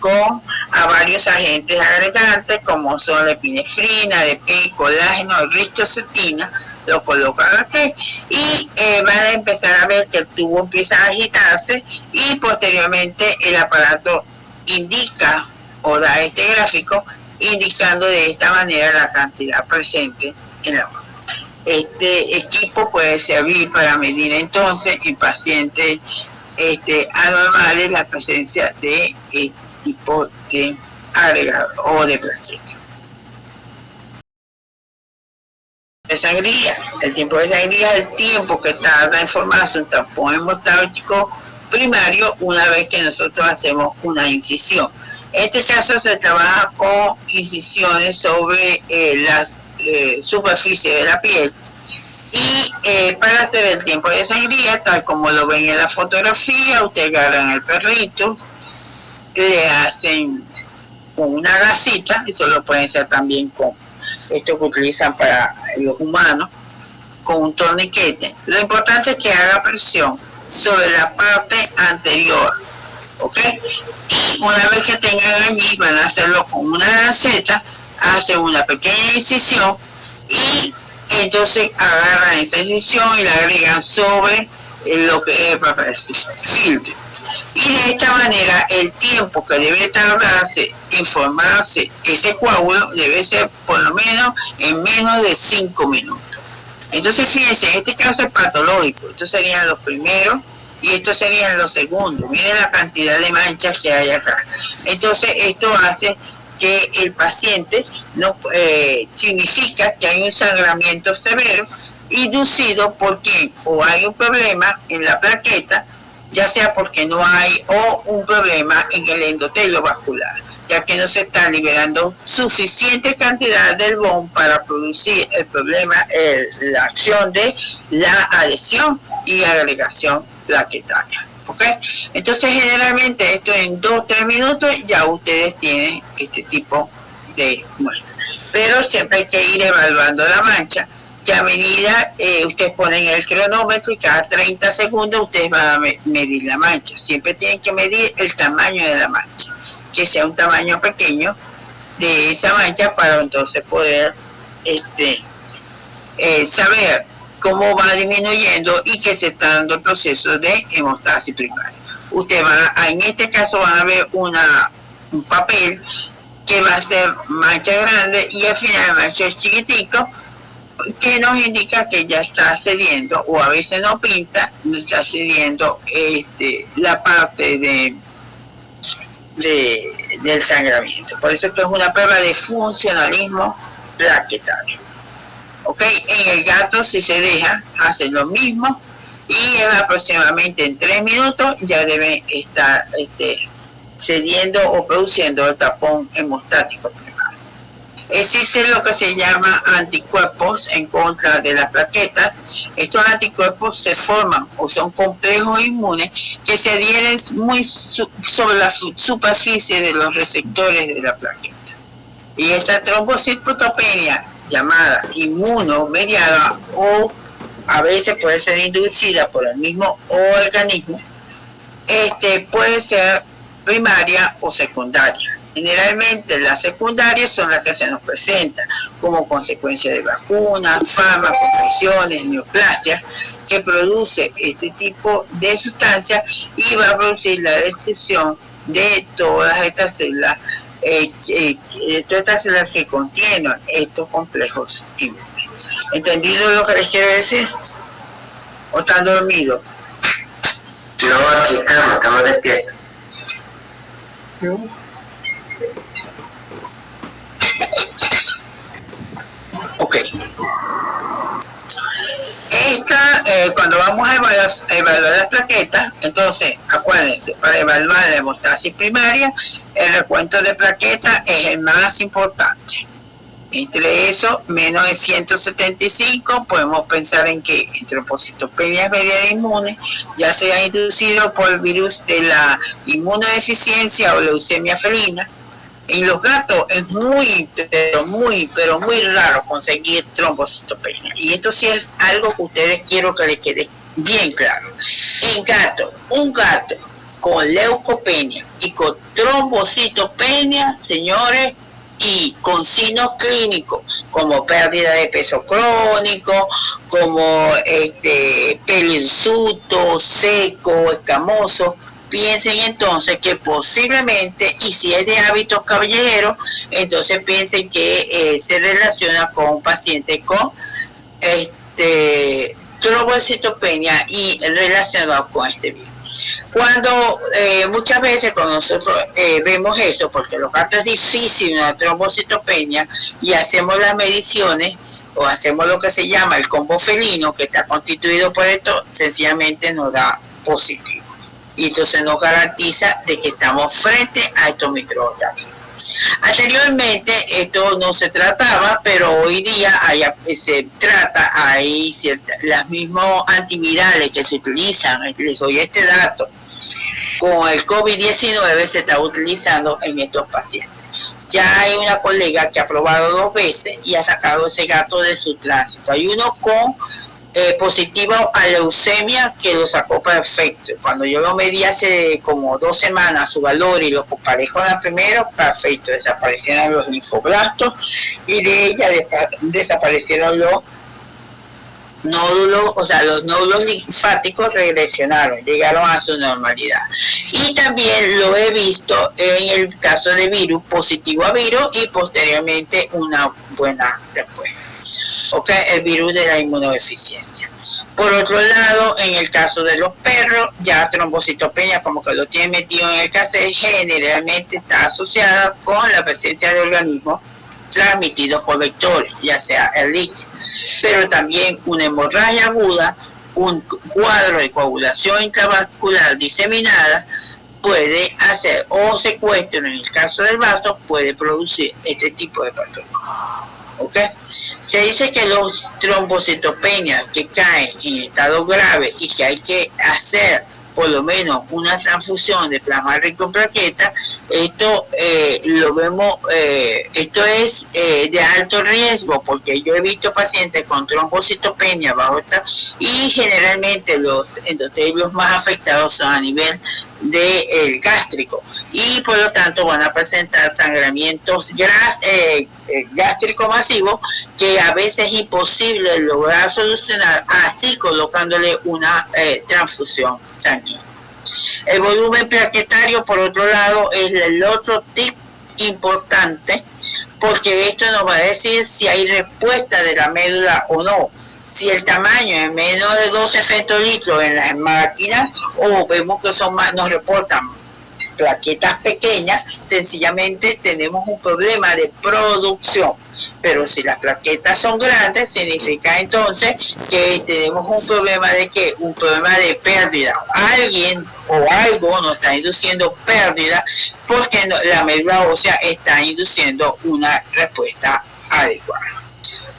a varios agentes agregantes, como son la epinefrina, DP, colágeno, eritrocetina. Lo colocan aquí y van a empezar a ver que el tubo empieza a agitarse, y posteriormente el aparato indica o da este gráfico indicando de esta manera la cantidad presente en la muestra. Este equipo puede servir para medir entonces en pacientes anormales la presencia de este tipo de agregado o de plaqueta. De sangría. El tiempo de sangría es el tiempo que tarda en formarse un tampón hemostático primario una vez que nosotros hacemos una incisión. En este caso se trabaja con incisiones sobre la superficie de la piel, y para hacer el tiempo de sangría, tal como lo ven en la fotografía, ustedes agarran el perrito, le hacen con una gasita, eso lo pueden hacer también con esto que utilizan para los humanos, con un torniquete. Lo importante es que haga presión sobre la parte anterior, ¿ok? Y una vez que tengan allí, van a hacerlo con una lanceta, hacen una pequeña incisión y entonces agarran esa incisión y la agregan sobre lo que es el papel filtro. Y de esta manera el tiempo que debe tardarse en formarse ese coágulo debe ser por lo menos en menos de 5 minutos. Entonces fíjense, en este caso es patológico, estos serían los primeros y estos serían los segundos. Miren la cantidad de manchas que hay acá. Entonces esto hace que el paciente no significa que hay un sangramiento severo inducido porque o hay un problema en la plaqueta, ya sea porque no hay, o un problema en el endotelio vascular, ya que no se está liberando suficiente cantidad del BON para producir el problema, la acción de la adhesión y agregación plaquetaria. ¿Ok? Entonces generalmente esto en 2-3 minutos ya ustedes tienen este tipo de muestra, pero siempre hay que ir evaluando la mancha que a medida ustedes ponen el cronómetro y cada 30 segundos ustedes van a medir la mancha. Siempre tienen que medir el tamaño de la mancha, que sea un tamaño pequeño de esa mancha para entonces poder saber cómo va disminuyendo y que se está dando el proceso de hemostasis primaria. Usted va, en este caso van a ver un papel que va a ser mancha grande y al final mancha chiquitico, que nos indica que ya está cediendo, o a veces no pinta, no está cediendo la parte del sangramiento. Por eso que es una prueba de funcionalismo plaquetario. ¿Ok? En el gato, si se deja, hace lo mismo y aproximadamente en 3 minutos ya debe estar cediendo o produciendo el tapón hemostático primario. Existe lo que se llama anticuerpos en contra de las plaquetas. Estos anticuerpos se forman o son complejos inmunes que se adhieren muy sobre la superficie de los receptores de la plaqueta. Y esta trombocitopenia, llamada inmunomediada, o a veces puede ser inducida por el mismo organismo, puede ser primaria o secundaria. Generalmente las secundarias son las que se nos presentan como consecuencia de vacunas, fármacos, infecciones, neoplasias, que produce este tipo de sustancias y va a producir la destrucción de todas estas células, que contienen estos complejos inmunes. ¿Entendido lo que les quiero decir? ¿O están dormidos? No, aquí estamos despiertos. Ok. Cuando vamos a evaluar las plaquetas, entonces acuérdense, para evaluar la hemostasis primaria, el recuento de plaquetas es el más importante. Entre eso, menos de 175, podemos pensar en que trombocitopenias mediadas inmunes ya sea inducido por el virus de la inmunodeficiencia o leucemia felina. En los gatos es muy raro conseguir trombocitopenia. Y esto sí es algo que ustedes quiero que les quede bien claro. En gato, un gato con leucopenia y con trombocitopenia, señores, y con signos clínicos como pérdida de peso crónico, como pelo hirsuto, seco, escamoso, piensen entonces que posiblemente, y si es de hábitos caballeros, entonces piensen que se relaciona con un paciente con trombocitopenia y relacionado con este virus. Cuando muchas veces cuando nosotros vemos eso, porque los gatos es difícil una trombocitopenia, y hacemos las mediciones o hacemos lo que se llama el combo felino, que está constituido por esto, sencillamente nos da positivo. Y entonces nos garantiza de que estamos frente a estos microorganismos. Anteriormente esto no se trataba, pero hoy día se trata, hay las mismos antivirales que se utilizan. Les doy este dato: con el COVID-19 se está utilizando en estos pacientes. Ya hay una colega que ha probado 2 veces y ha sacado ese gato de su tránsito. Hay uno con positivo a leucemia que lo sacó perfecto. Cuando yo lo medí hace como 2 semanas su valor y lo comparé con la primera, perfecto, desaparecieron los linfoblastos y de ella desaparecieron los nódulos, o sea, los nódulos linfáticos regresionaron, llegaron a su normalidad. Y también lo he visto en el caso de virus, positivo a virus y posteriormente una buena respuesta. O sea, el virus de la inmunodeficiencia. Por otro lado, en el caso de los perros, ya trombocitopenia, como que lo tiene metido en el cassette, generalmente está asociada con la presencia de organismos transmitidos por vectores, ya sea el líquido, pero también una hemorragia aguda, un cuadro de coagulación intravascular diseminada puede hacer, o secuestro en el caso del vaso, puede producir este tipo de patógenos. ¿Okay? Se dice que los trombocitopenias que caen en estado grave y que hay que hacer por lo menos una transfusión de plasma rico en plaquetas, esto lo vemos, esto es de alto riesgo, porque yo he visto pacientes con trombocitopenia bajo esta, y generalmente los endotelios más afectados son a nivel del gástrico, y por lo tanto van a presentar sangramientos gástrico masivos que a veces es imposible lograr solucionar así colocándole una transfusión sanguínea. El volumen plaquetario, por otro lado, es el otro tip importante, porque esto nos va a decir si hay respuesta de la médula o no. Si el tamaño es menos de 12 femtolitros en las máquinas, o vemos que son más, nos reportan plaquetas pequeñas, sencillamente tenemos un problema de producción. Pero si las plaquetas son grandes, significa entonces que tenemos un problema de ¿qué? Un problema de pérdida. Alguien o algo nos está induciendo pérdida, porque la médula ósea está induciendo una respuesta adecuada.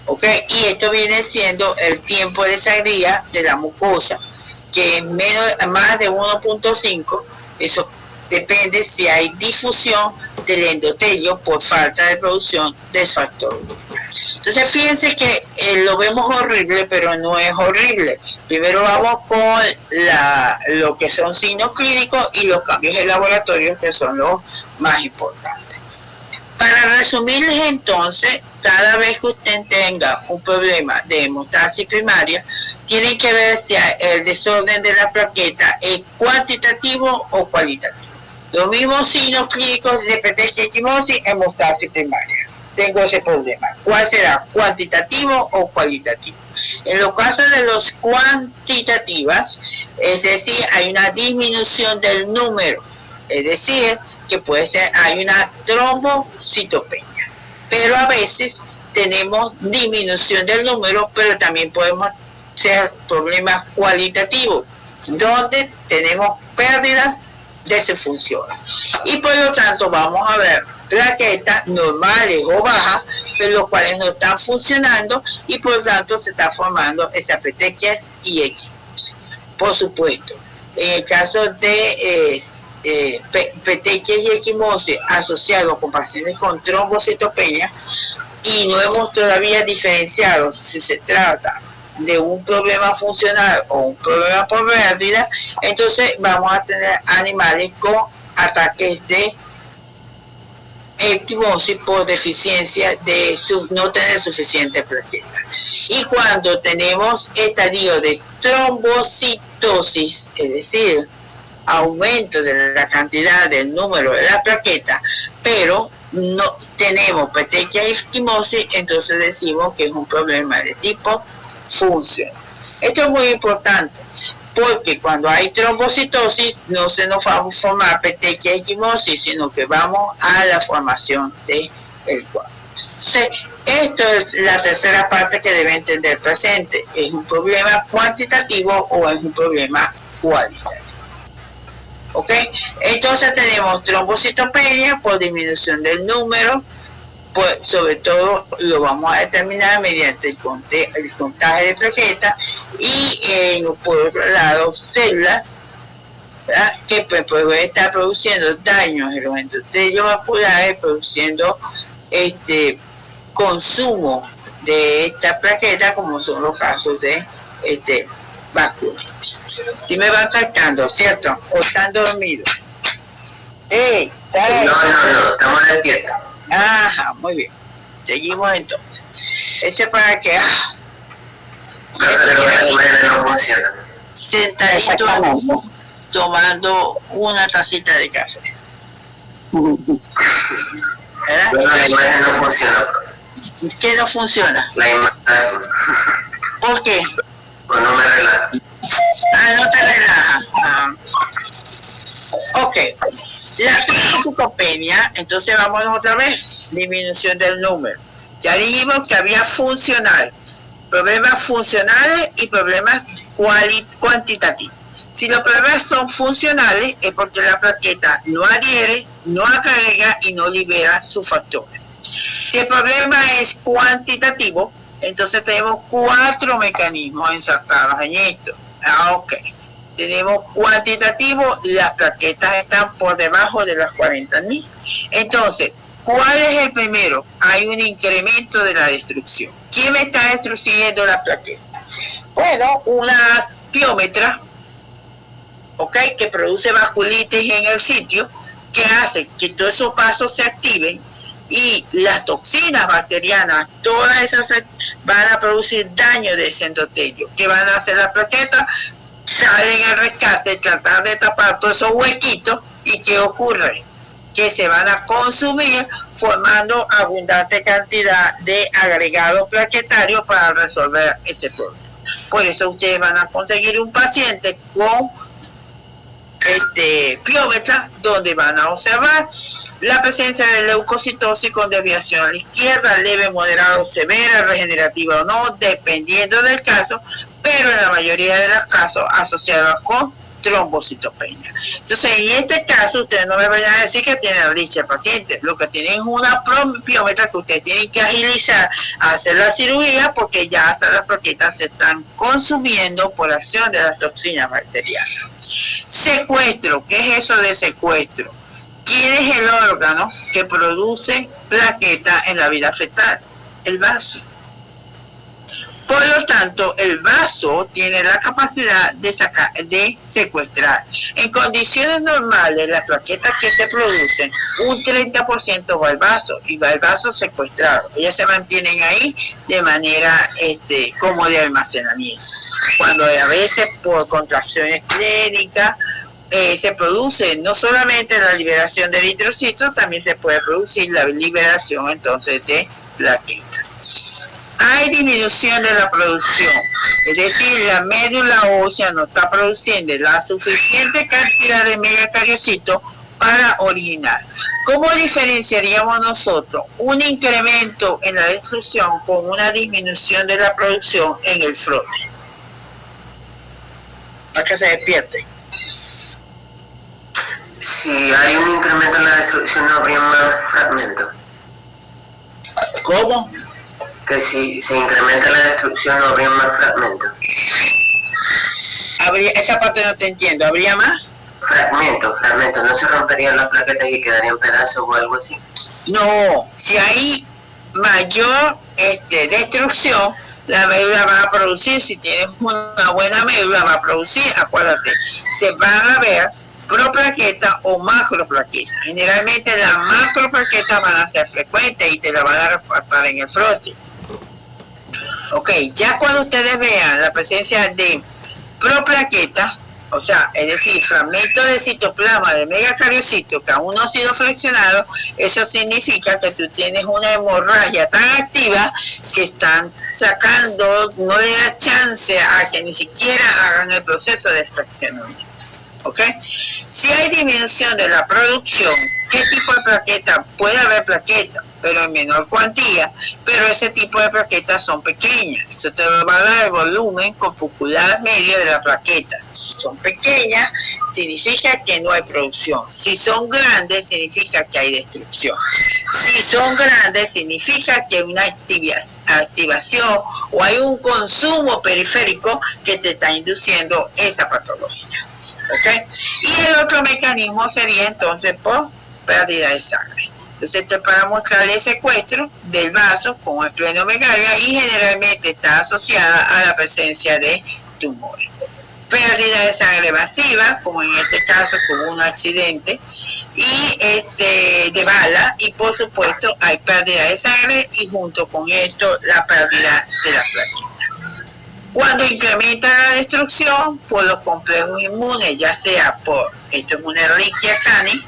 ¿Ok? Y esto viene siendo el tiempo de sangría de la mucosa, que es más de 1.5. Eso depende si hay difusión del endotelio por falta de producción del factor. Entonces fíjense que lo vemos horrible, pero no es horrible. Primero vamos con lo que son signos clínicos y los cambios de laboratorio, que son los más importantes. Para resumirles entonces, cada vez que usted tenga un problema de hemostasis primaria, tienen que ver si el desorden de la plaqueta es cuantitativo o cualitativo. Los mismos signos clínicos de petequia y equimosis, hemostasis primaria. Tengo ese problema. ¿Cuál será? ¿Cuantitativo o cualitativo? En los casos de los cuantitativas, es decir, hay una disminución del número. Es decir, que puede ser, hay una trombocitopenia. Pero a veces tenemos disminución del número, pero también podemos ser problemas cualitativos, donde tenemos pérdidas de su función. Y por lo tanto vamos a ver plaquetas normales o bajas, pero los cuales no están funcionando, y por lo tanto se está formando esa petequias y equimosis. Por supuesto, en el caso de petequias y equimosis asociados con pacientes con trombocitopenia, y no hemos todavía diferenciado si se trata de un problema funcional o un problema por pérdida, entonces vamos a tener animales con ataques de equimosis por deficiencia de no tener suficiente plaqueta. Y cuando tenemos estadio de trombocitosis, es decir, aumento de la cantidad del número de la plaqueta, pero no tenemos petequia y equimosis, entonces decimos que es un problema de tipo funcional. Esto es muy importante, porque cuando hay trombocitosis no se nos va a formar petequia y equimosis, sino que vamos a la formación del cuadro. Entonces, esto es la tercera parte que debe entender el paciente. ¿Es un problema cuantitativo o es un problema cualitativo? ¿Ok? Entonces tenemos trombocitopenia por disminución del número, pues sobre todo lo vamos a determinar mediante el contagio de plaquetas, y por otro lado células, ¿verdad?, que pues, pueden estar produciendo daños en los endotelios vasculares, produciendo consumo de esta plaqueta, como son los casos de vasculitis. Si me van captando, ¿cierto? O están dormidos. ¡Ey! No, estamos despiertos. Ajá, muy bien. Seguimos entonces. Ese para que no funciona. sentadito tomando una tacita de café. ¿Verdad? La imagen no funciona. ¿Qué no funciona? La imagen. ¿Por qué? Pues no me relaja. No te relaja. Ok. La trombocitopenia, entonces vámonos otra vez. Disminución del número. Ya dijimos que había funcional, problemas funcionales y problemas cuantitativos. Si los problemas son funcionales, es porque la plaqueta no adhiere, no agrega y no libera sus factores. Si el problema es cuantitativo, entonces tenemos 4 mecanismos ensartados en esto. Ok. Tenemos cuantitativo, las plaquetas están por debajo de las 40.000. Entonces, ¿cuál es el primero? Hay un incremento de la destrucción. ¿Quién me está destruyendo la plaqueta? Bueno, una piómetra, ¿ok?, que produce vasculitis en el sitio, que hace que todos esos vasos se activen y las toxinas bacterianas, todas esas van a producir daño de ese endotelio. ¿Qué van a hacer las plaquetas? Salen al rescate, tratar de tapar todos esos huequitos, y ¿qué ocurre? Que se van a consumir formando abundante cantidad de agregados plaquetarios para resolver ese problema. Por eso ustedes van a conseguir un paciente con piómetra, donde van a observar la presencia de leucocitosis con desviación a la izquierda, leve, moderada o severa, regenerativa o no, dependiendo del caso, pero en la mayoría de los casos asociados con trombocitopenia. Entonces, en este caso, ustedes no me vayan a decir que tienen dicha paciente. Lo que tienen es una piómetra que ustedes tienen que agilizar a hacer la cirugía, porque ya hasta las plaquetas se están consumiendo por acción de las toxinas bacterianas. Secuestro. ¿Qué es eso de secuestro? ¿Quién es el órgano que produce plaquetas en la vida fetal? El vaso. Por lo tanto, el vaso tiene la capacidad de secuestrar. En condiciones normales, las plaquetas que se producen, un 30% va al vaso, y va al vaso secuestrado. Ellas se mantienen ahí de manera como de almacenamiento. Cuando a veces por contracciones clínicas se produce no solamente la liberación de eritrocitos, también se puede producir la liberación entonces de plaquetas. Hay disminución de la producción, es decir, la médula ósea no está produciendo la suficiente cantidad de megacariocitos para originar. ¿Cómo diferenciaríamos nosotros un incremento en la destrucción con una disminución de la producción en el frote? Para que se despierte. Si hay un incremento en la destrucción, no habría más fragmentos. ¿Cómo? Que si se incrementa la destrucción, no habría más fragmentos. Esa parte no te entiendo. ¿Habría más? Fragmentos. No se romperían las plaquetas y quedarían pedazos o algo así. No, si hay mayor destrucción, la médula va a producir, si tienes una buena médula, va a producir, acuérdate, se van a ver proplaquetas o macroplaquetas. Generalmente las macroplaquetas van a ser frecuentes y te la van a reportar en el frote. Ok, ya cuando ustedes vean la presencia de proplaquetas, o sea, es decir, fragmentos de citoplasma de megacariocitos que aún no han sido fraccionados, eso significa que tú tienes una hemorragia tan activa que están sacando, no le da chance a que ni siquiera hagan el proceso de fraccionamiento. ¿Ok? Si hay disminución de la producción, ¿qué tipo de plaqueta? Puede haber plaquetas, pero en menor cuantía, pero ese tipo de plaquetas son pequeñas. Eso te va a dar el volumen corpuscular medio de la plaqueta. Si son pequeñas, significa que no hay producción. Si son grandes, significa que hay destrucción. Si son grandes, significa que hay una activación o hay un consumo periférico que te está induciendo esa patología. ¿Ok? Y el otro mecanismo sería entonces por pérdida de sangre. Entonces esto es para mostrar el secuestro del vaso con esplenomegalia y generalmente está asociada a la presencia de tumores. Pérdida de sangre masiva, como en este caso con un accidente, y de bala, y por supuesto hay pérdida de sangre y junto con esto la pérdida de la plaqueta. Cuando incrementa la destrucción por los complejos inmunes, ya sea por, esto es una Ehrlichia canis,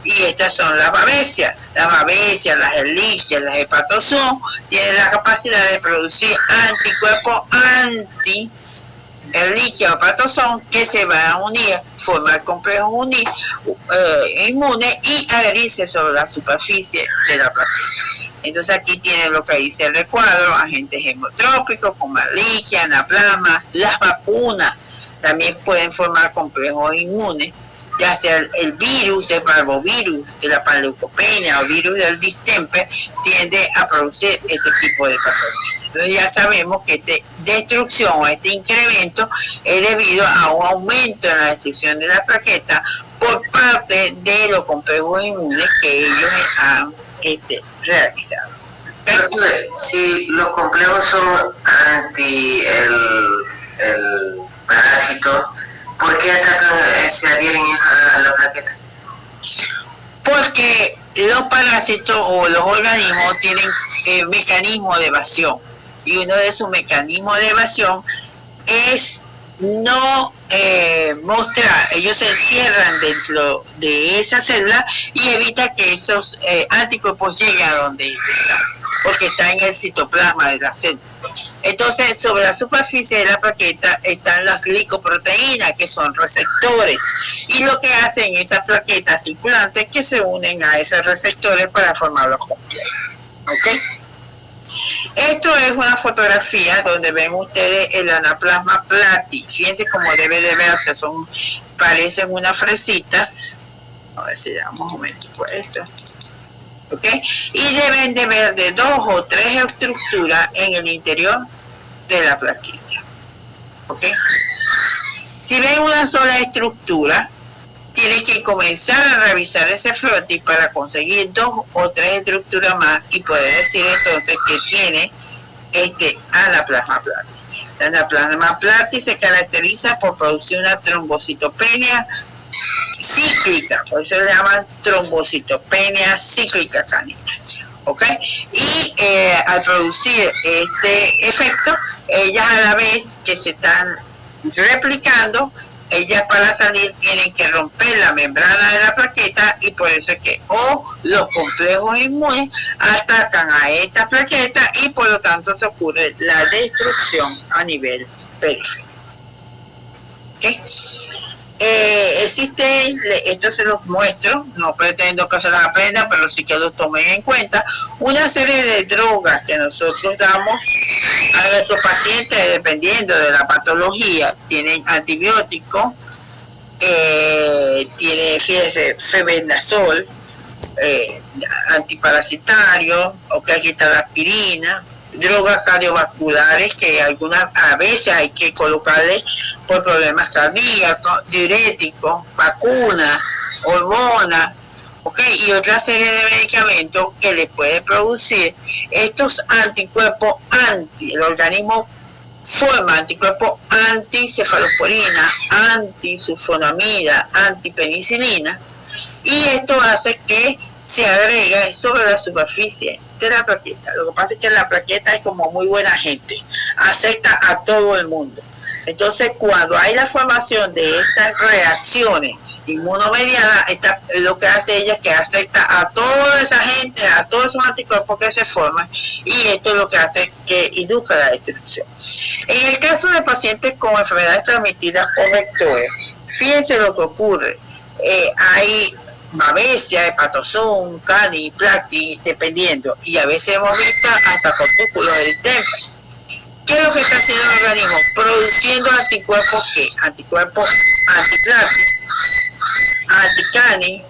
y estas son las babesias, las Ehrlichia, las hepatosón, tienen la capacidad de producir anticuerpos Ehrlichia o hepatosón que se van a unir, formar complejos inmunes y adherirse sobre la superficie de la plaqueta. Entonces aquí tienen lo que dice el recuadro, agentes hemotrópicos como Ehrlichia, anaplasma, las vacunas también pueden formar complejos inmunes, ya sea el virus, el parvovirus, de la panleucopenia o virus del distemper, tiende a producir este tipo de patología. Entonces ya sabemos que esta destrucción o este incremento es debido a un aumento en la destrucción de la plaqueta por parte de los complejos inmunes que ellos han realizado. Entonces, si los complejos son anti el parásito, ¿por qué atacan, se adhieren a la plaqueta? Porque los parásitos o los organismos tienen mecanismos de evasión, y uno de sus mecanismos de evasión es no mostrar, ellos se encierran dentro de esa célula y evita que esos anticuerpos lleguen a donde están, porque está en el citoplasma de la célula. Entonces, sobre la superficie de la plaqueta están las glicoproteínas, que son receptores, y lo que hacen esas plaquetas circulantes que se unen a esos receptores para formar los complejos. ¿Ok? Esto es una fotografía donde ven ustedes el Anaplasma plati. Fíjense cómo debe de verse, parecen unas fresitas. A ver si damos un momentico esto. ¿Ok? Y deben de ver de 2 o 3 estructuras en el interior de la plaqueta. ¿Ok? Si ven una sola estructura, tienen que comenzar a revisar ese flotis para conseguir 2 o 3 estructuras más y poder decir entonces que tiene Anaplasma plati. La Anaplasma plati se caracteriza por producir una trombocitopenia cíclica, por eso le llaman trombocitopenia cíclica canina. ¿Ok? Y al producir este efecto, ellas a la vez que se están replicando, ellas para salir tienen que romper la membrana de la plaqueta, y por eso es que los complejos inmunes atacan a esta plaqueta y por lo tanto se ocurre la destrucción a nivel periférico. ¿Okay? Existe, esto se los muestro, no pretendo que se los aprendan, pero sí que los tomen en cuenta, una serie de drogas que nosotros damos a nuestros pacientes dependiendo de la patología. Tienen antibióticos, tiene, fíjense, febendazol, antiparasitario, o aquí está la aspirina, drogas cardiovasculares que a veces hay que colocarle por problemas cardíacos, diuréticos, vacunas, hormonas, ¿okay? Y otra serie de medicamentos que le puede producir estos anticuerpos el organismo forma anticuerpos anticefalosporina, antisulfonamida, antipenicilina, y esto hace que se agrega sobre la superficie de la plaqueta. Lo que pasa es que la plaqueta es como muy buena gente, acepta a todo el mundo. Entonces, cuando hay la formación de estas reacciones inmunomediadas, lo que hace ella es que acepta a toda esa gente, a todos esos anticuerpos que se forman, y esto es lo que hace que induzca la destrucción. En el caso de pacientes con enfermedades transmitidas por vectores, fíjense lo que ocurre. Hay babesia, hepatozón, cani, plati, dependiendo, y a veces hemos visto hasta corpúsculos de distemper. ¿Qué es lo que está haciendo el organismo? Produciendo anticuerpos, ¿qué? Anticuerpos antiplati, anticani,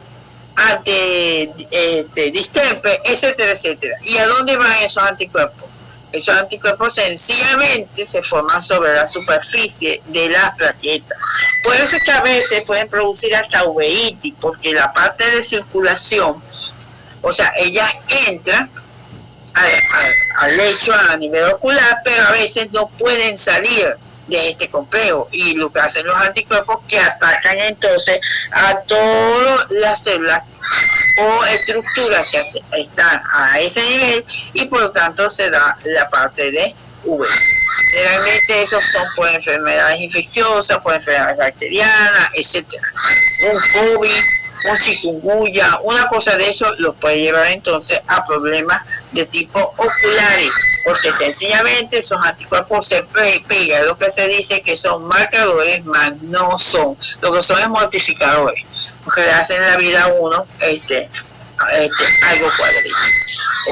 distemper, etcétera, etcétera. ¿Y a dónde van esos anticuerpos? Esos anticuerpos sencillamente se forman sobre la superficie de las plaquetas. Por eso es que a veces pueden producir hasta uveitis, porque la parte de circulación, o sea, ellas entran al lecho a nivel ocular, pero a veces no pueden salir de este complejo, y lo que hacen los anticuerpos que atacan entonces a todas las células o estructuras que están a ese nivel, y por lo tanto se da la parte de V. Generalmente esos son por enfermedades infecciosas, por enfermedades bacterianas, etcétera. Un COVID, un chikungunya, una cosa de eso los puede llevar entonces a problemas de tipo oculares, porque sencillamente esos anticuerpos se pegan, lo que se dice que son marcadores, más no son, lo que son es mortificadores, porque le hacen la vida a uno algo cuadrito.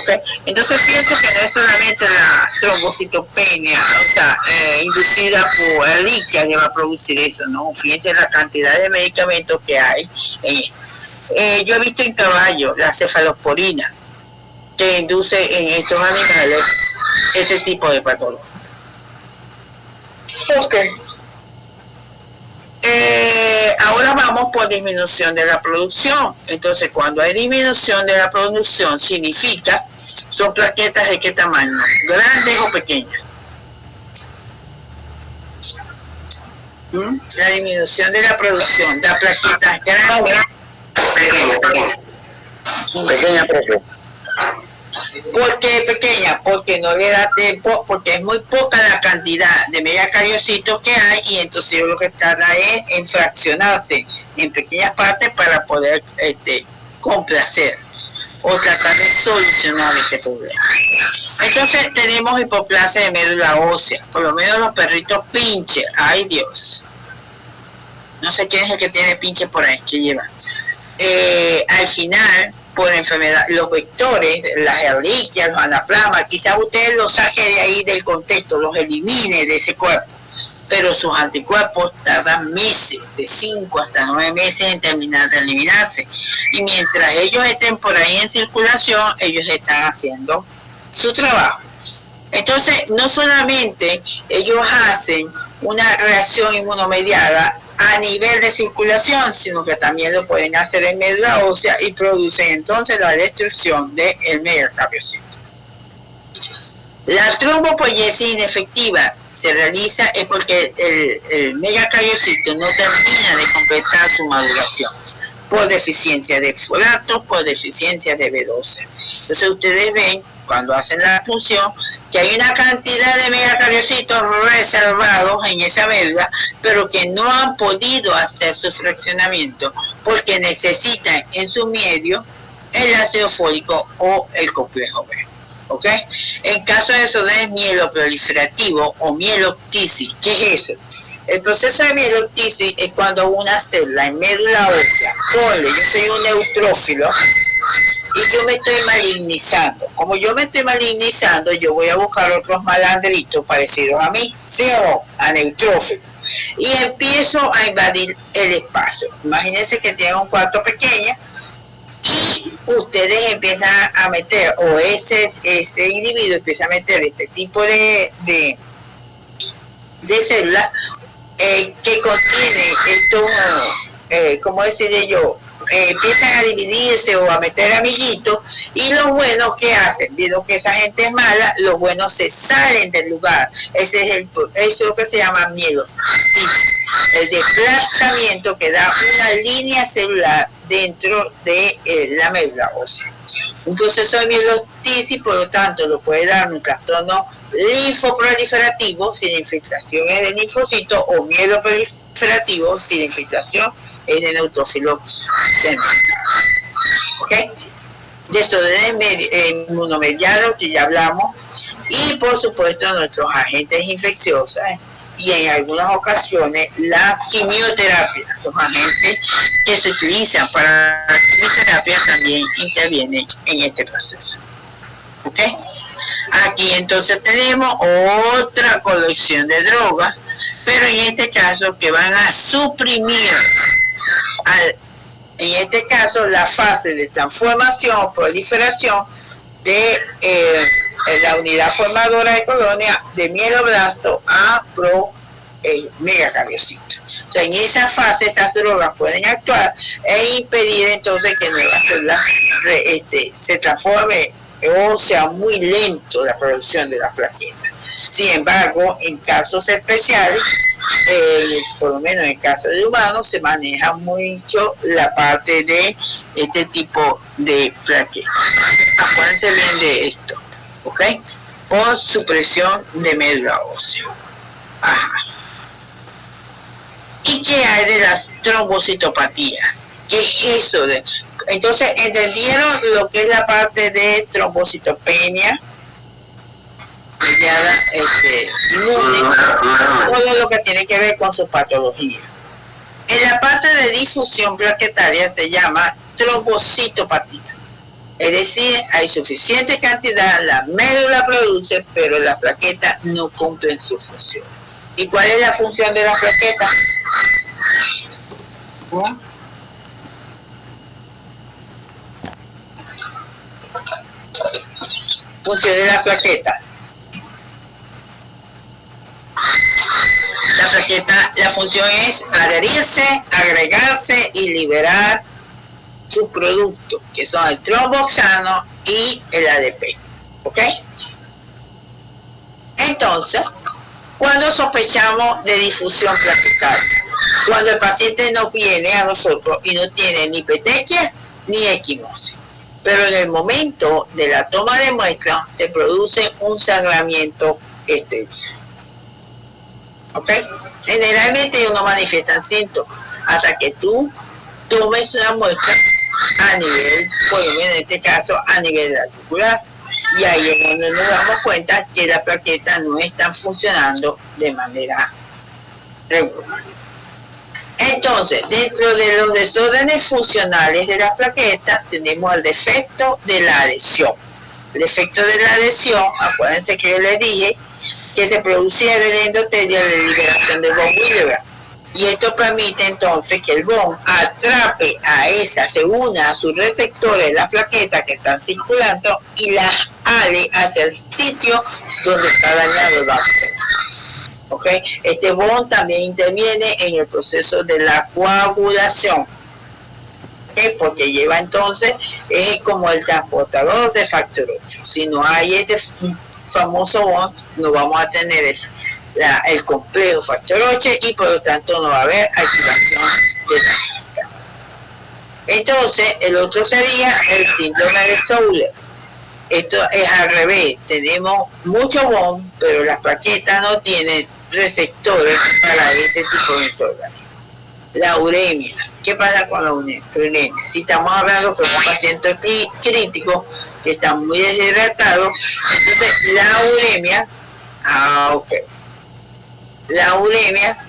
¿Okay? Entonces fíjense que no es solamente la trombocitopenia, o sea, inducida por el licha que va a producir eso, no, fíjense la cantidad de medicamentos que hay en esto. Yo he visto en caballo la cefalosporina que induce en estos animales este tipo de patología. Ok. Ahora vamos por disminución de la producción. Entonces, cuando hay disminución de la producción, significa, son plaquetas de qué tamaño, grandes o pequeñas. La disminución de la producción de plaquetas grandes. Pequeña, profe. ¿Por qué pequeña? Porque no le da tiempo, porque es muy poca la cantidad de megacariocitos que hay, y entonces lo que tarda es en fraccionarse en pequeñas partes para poder complacer o tratar de solucionar este problema. Entonces tenemos hipoplasia de médula ósea, por lo menos los perritos pinche, ay Dios. No sé quién es el que tiene pinche por ahí, que lleva. Al final, por enfermedad, los vectores, las ehrlichias, los anaplasmas, quizás usted los saque de ahí del contexto, los elimine de ese cuerpo, pero sus anticuerpos tardan meses, de 5 hasta 9 meses en terminar de eliminarse, y mientras ellos estén por ahí en circulación, ellos están haciendo su trabajo. Entonces, no solamente ellos hacen una reacción inmunomediada a nivel de circulación, sino que también lo pueden hacer en médula ósea y producen entonces la destrucción del megacariocito. La trombopoiesis inefectiva se realiza es porque el megacariocito no termina de completar su maduración por deficiencia de folato, por deficiencia de B12. Entonces ustedes ven cuando hacen la punción que hay una cantidad de megacariocitos reservados en esa médula, pero que no han podido hacer su fraccionamiento porque necesitan en su medio el ácido fólico o el complejo B. ¿Ok? En caso de desorden mieloproliferativo o mieloptisis, ¿qué es eso? El proceso de mieloptisis es cuando una célula en médula ósea, ponle, yo soy un neutrófilo, y yo me estoy malignizando. Como yo me estoy malignizando, yo voy a buscar otros malandritos parecidos a mí, ¿sí o no? A neutrófilos. Y empiezo a invadir el espacio. Imagínense que tienen un cuarto pequeño y ustedes empiezan a meter, o ese individuo empieza a meter este tipo de células que contienen estos, ¿cómo decirle yo? Empiezan a dividirse o a meter amiguitos, y los buenos que hacen, viendo que esa gente es mala, los buenos se salen del lugar. Eso es lo que se llama mieloptisis, el desplazamiento que da una línea celular dentro de la médula ósea. Un proceso de mieloptisis, por lo tanto, lo puede dar un trastorno linfoproliferativo si la infiltración es de linfocitos, o mieloproliferativo si la infiltración es de neutrófilos centrales. ¿Ok? Desorden inmunomediado, que ya hablamos, y por supuesto nuestros agentes infecciosos, y en algunas ocasiones la quimioterapia. Los agentes que se utilizan para la quimioterapia también intervienen en este proceso. ¿Ok? Aquí entonces tenemos otra colección de drogas, pero en este caso que van a suprimir en este caso la fase de transformación o proliferación de la unidad formadora de colonia de mieloblasto a megacariocito. O sea, en esa fase estas drogas pueden actuar e impedir entonces que nuevas células se transforme o sea muy lento la producción de las plaquetas. Sin embargo, en casos especiales, por lo menos en el caso de humanos, se maneja mucho la parte de este tipo de plaquetas. Acuérdense bien de esto, ¿ok? Por supresión de médula ósea. Ajá. ¿Y qué hay de las trombocitopatías? ¿Qué es eso? Entonces, ¿entendieron lo que es la parte de trombocitopenia? Inmune, todo lo que tiene que ver con su patología. En la parte de difusión plaquetaria se llama trombocitopatía. Es decir, hay suficiente cantidad, la médula produce, pero las plaquetas no cumplen su función. ¿Y cuál es la función de las plaquetas? Función de las plaquetas. función es adherirse, agregarse y liberar sus productos, que son el tromboxano y el ADP. ¿Ok? Entonces, cuando sospechamos de difusión plaquetaria, cuando el paciente nos viene a nosotros y no tiene ni petequia ni equimosis, pero en el momento de la toma de muestra se produce un sangramiento extenso. ¿Ok? Generalmente no manifiestan síntomas hasta que tú tomes una muestra a nivel, por lo menos en este caso, a nivel de la yugular. Y ahí es donde nos damos cuenta que las plaquetas no están funcionando de manera regular. Entonces, dentro de los desórdenes funcionales de las plaquetas, tenemos el defecto de la adhesión. El defecto de la adhesión, acuérdense que yo les dije que se producía de la endotelio de liberación de von Willebrand. Y esto permite entonces que el von atrape a esa, se una a sus receptores de la plaqueta que están circulando y las ale hacia el sitio donde está dañado el vaso. ¿Okay? Este von también interviene en el proceso de la coagulación, ¿okay? Porque lleva entonces, es como el transportador de factor 8. Si no hay este famoso von, no vamos a tener el complejo factor 8 y por lo tanto no va a haber activación de la placa. Entonces, el otro sería el síndrome de Soule. Esto es al revés, tenemos mucho von, pero las plaquetas no tienen receptores para este tipo de desórdenes. La uremia. ¿Qué pasa con la uremia? Si estamos hablando con un paciente crítico que está muy deshidratado, entonces la uremia, la uremia,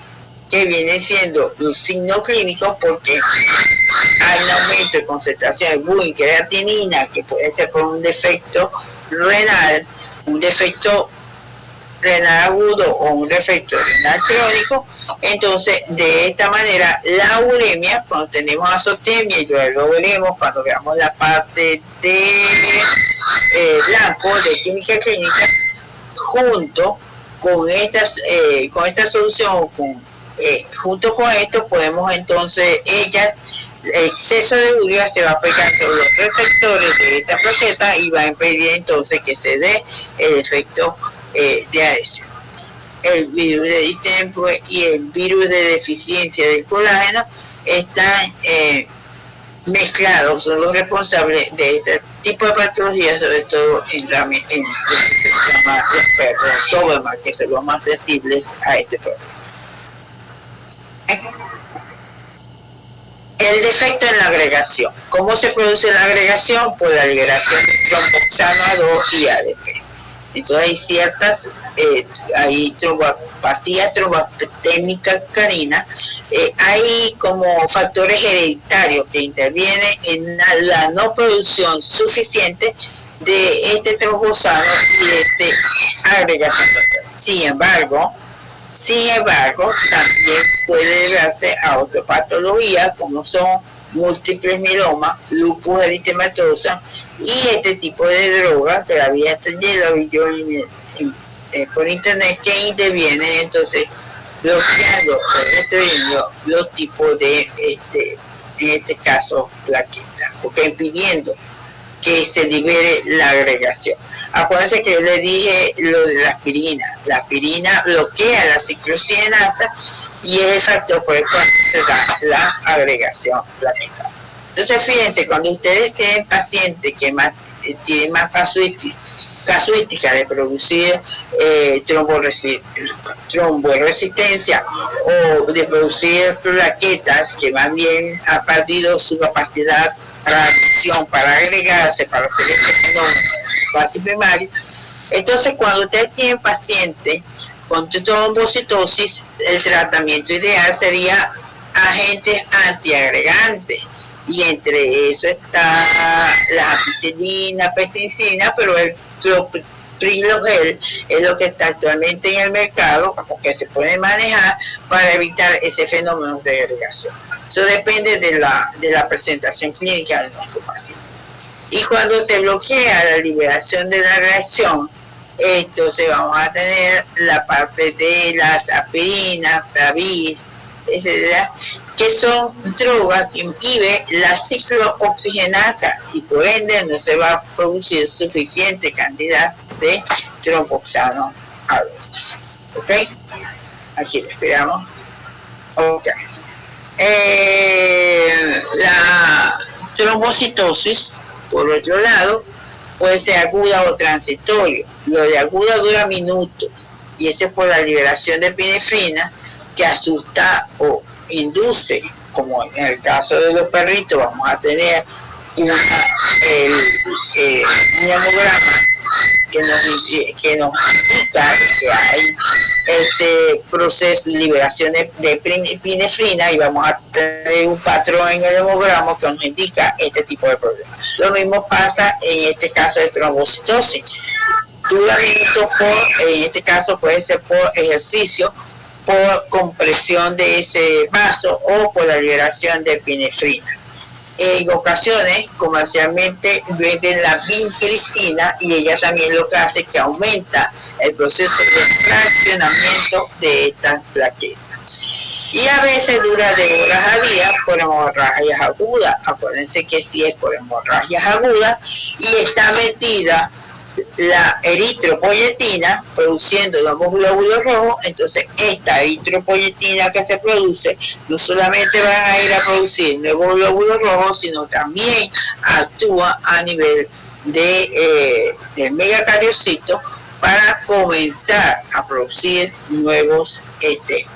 que viene siendo un signo clínico porque hay un aumento de concentración de buin, creatinina, que puede ser por un defecto renal, un defecto renal agudo o un defecto renal crónico. Entonces, de esta manera, la uremia, cuando tenemos azotemia, y luego veremos cuando veamos la parte de blanco de química clínica, junto con esta solución, junto con esto podemos entonces, el exceso de urea se va a pegar sobre los receptores de esta plaqueta y va a impedir entonces que se dé el efecto de adhesión. El virus de distemper y el virus de deficiencia del colágeno están mezclados, son los responsables de este tipo de patologías, sobre todo en lo que se llama los perros Doberman, que son los más sensibles a este problema. El defecto en la agregación. ¿Cómo se produce la agregación? Por la liberación de tromboxano A2 y ADP. Entonces hay ciertas, hay trombopatía tromboptémica canina, hay como factores hereditarios que intervienen en la no producción suficiente de este trombosano y de este agregación. Sin embargo, también puede deberse a otras patologías como son múltiples mielomas, lupus eritematosa y este tipo de drogas que la vida la vi yo por internet, que intervienen entonces bloqueando o destruyendo los tipos de en este caso plaquetas, porque impidiendo que se libere la agregación. Acuérdense que yo les dije lo de la aspirina. La aspirina bloquea la ciclooxigenasa y es el factor por el cual se da la agregación plaquetaria. Entonces, fíjense, cuando ustedes tienen pacientes que tienen más casuística de producir tromboresistencia o de producir plaquetas que más bien ha perdido su capacidad para agregarse, para hacer este fenómeno base primario. Entonces, cuando ustedes tienen pacientes con trombocitosis, el tratamiento ideal sería agentes antiagregantes, y entre eso está la ampicilina, penicilina, pero el troprilogel es lo que está actualmente en el mercado, porque se puede manejar para evitar ese fenómeno de agregación. Eso depende de la presentación clínica de nuestro paciente. Y cuando se bloquea la liberación de la reacción, entonces vamos a tener la parte de las aspirinas, Pravir, etcétera, que son drogas que inhiben la ciclooxigenasa y por ende no se va a producir suficiente cantidad de tromboxano adultos. ¿Ok? Aquí lo esperamos. Ok. La trombocitosis, por otro lado, puede ser aguda o transitorio. Lo de aguda dura minutos y eso es por la liberación de epinefrina que asusta o induce, como en el caso de los perritos, vamos a tener un hemograma que nos indica que hay este proceso de liberación de epinefrina y vamos a tener un patrón en el hemograma que nos indica este tipo de problemas. Lo mismo pasa en este caso de trombocitosis. Dura minutos en este caso puede ser por ejercicio, por compresión de ese vaso o por la liberación de epinefrina. En ocasiones, comercialmente venden la vincristina y ella también lo que hace es que aumenta el proceso de fraccionamiento de estas plaquetas. Y a veces dura de horas a días por hemorragias agudas. Acuérdense que si es por hemorragias agudas y está metida la eritropoyetina produciendo nuevos glóbulos rojos, entonces esta eritropoyetina que se produce no solamente van a ir a producir nuevos glóbulos rojos, sino también actúa a nivel de megacariocitos para comenzar a producir nuevos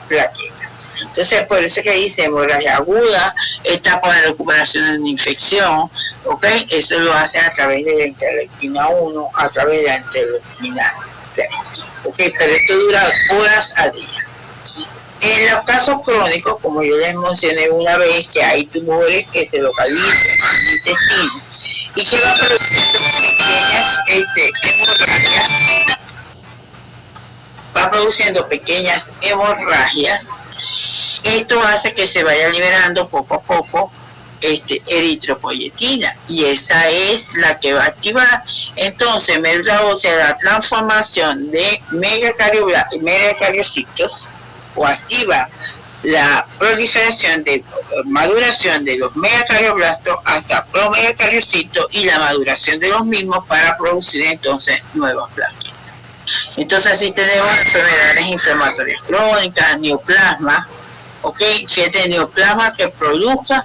plaquetas. Entonces, por eso es que dice hemorragia aguda, etapa de recuperación de una infección, ¿ok? Eso lo hacen a través de la interleuquina 1, a través de la interleuquina 3, ¿ok? Pero esto dura horas a día. En los casos crónicos, como yo les mencioné una vez, que hay tumores que se localizan en el intestino y que van produciendo pequeñas hemorragias, va produciendo pequeñas hemorragias. Esto hace que se vaya liberando poco a poco eritropoyetina y esa es la que va a activar entonces médula ósea la transformación de megacariocitos o activa la proliferación de maduración de los megacarioblastos hasta promegacariocitos y la maduración de los mismos para producir entonces nuevas plaquetas. Entonces si tenemos enfermedades inflamatorias crónicas, neoplasma, ¿ok? Fíjate, neoplasma que produzca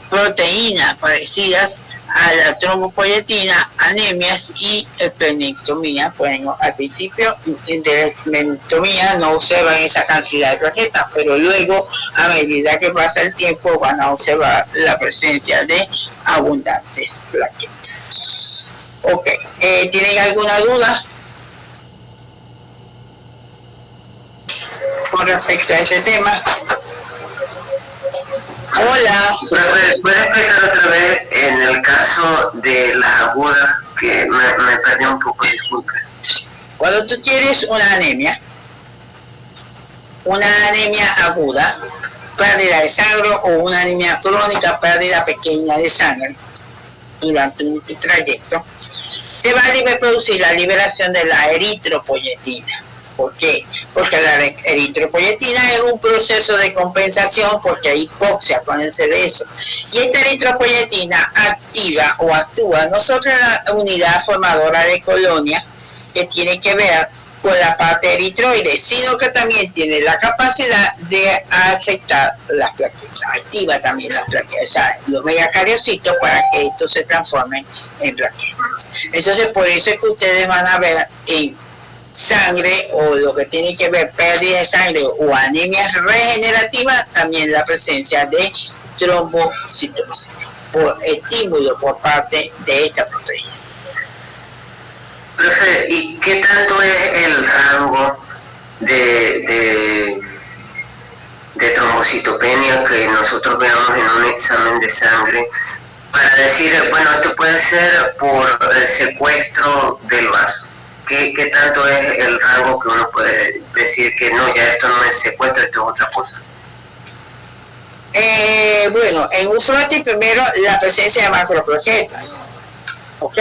proteínas parecidas a la trombopoyetina, anemias y esplenectomía. Bueno, al principio de la esplenectomía no observan esa cantidad de plaquetas, pero luego a medida que pasa el tiempo van a observar la presencia de abundantes plaquetas. Ok, ¿tienen alguna duda con respecto a este tema? Hola. ¿Puedes explicar otra vez en el caso de las agudas que me perdí un poco? Disculpe. Cuando tú tienes una anemia aguda, pérdida de sangre, o una anemia crónica, pérdida pequeña de sangre durante un trayecto, se va a producir la liberación de la eritropoyetina. ¿Por qué? Porque la eritropoyetina es un proceso de compensación porque hay hipoxia, acuérdense de eso. Y esta eritropoyetina activa o actúa no solo en la unidad formadora de colonia, que tiene que ver con la parte eritroide, sino que también tiene la capacidad de aceptar las plaquetas, activa también las plaquetas, o sea, los megacariocitos para que estos se transformen en plaquetas. Entonces, por eso es que ustedes van a ver en sangre o lo que tiene que ver pérdida de sangre o anemias regenerativas, también la presencia de trombocitosis por estímulo por parte de esta proteína. Profe, ¿y qué tanto es el rango de trombocitopenia que nosotros veamos en un examen de sangre para decir, bueno, esto puede ser por el secuestro del vaso? ¿Qué tanto es el rango que uno puede decir que no, ya esto no es secuestro, esto es otra cosa? Bueno, en un frotis primero la presencia de macroplaquetas, ¿ok?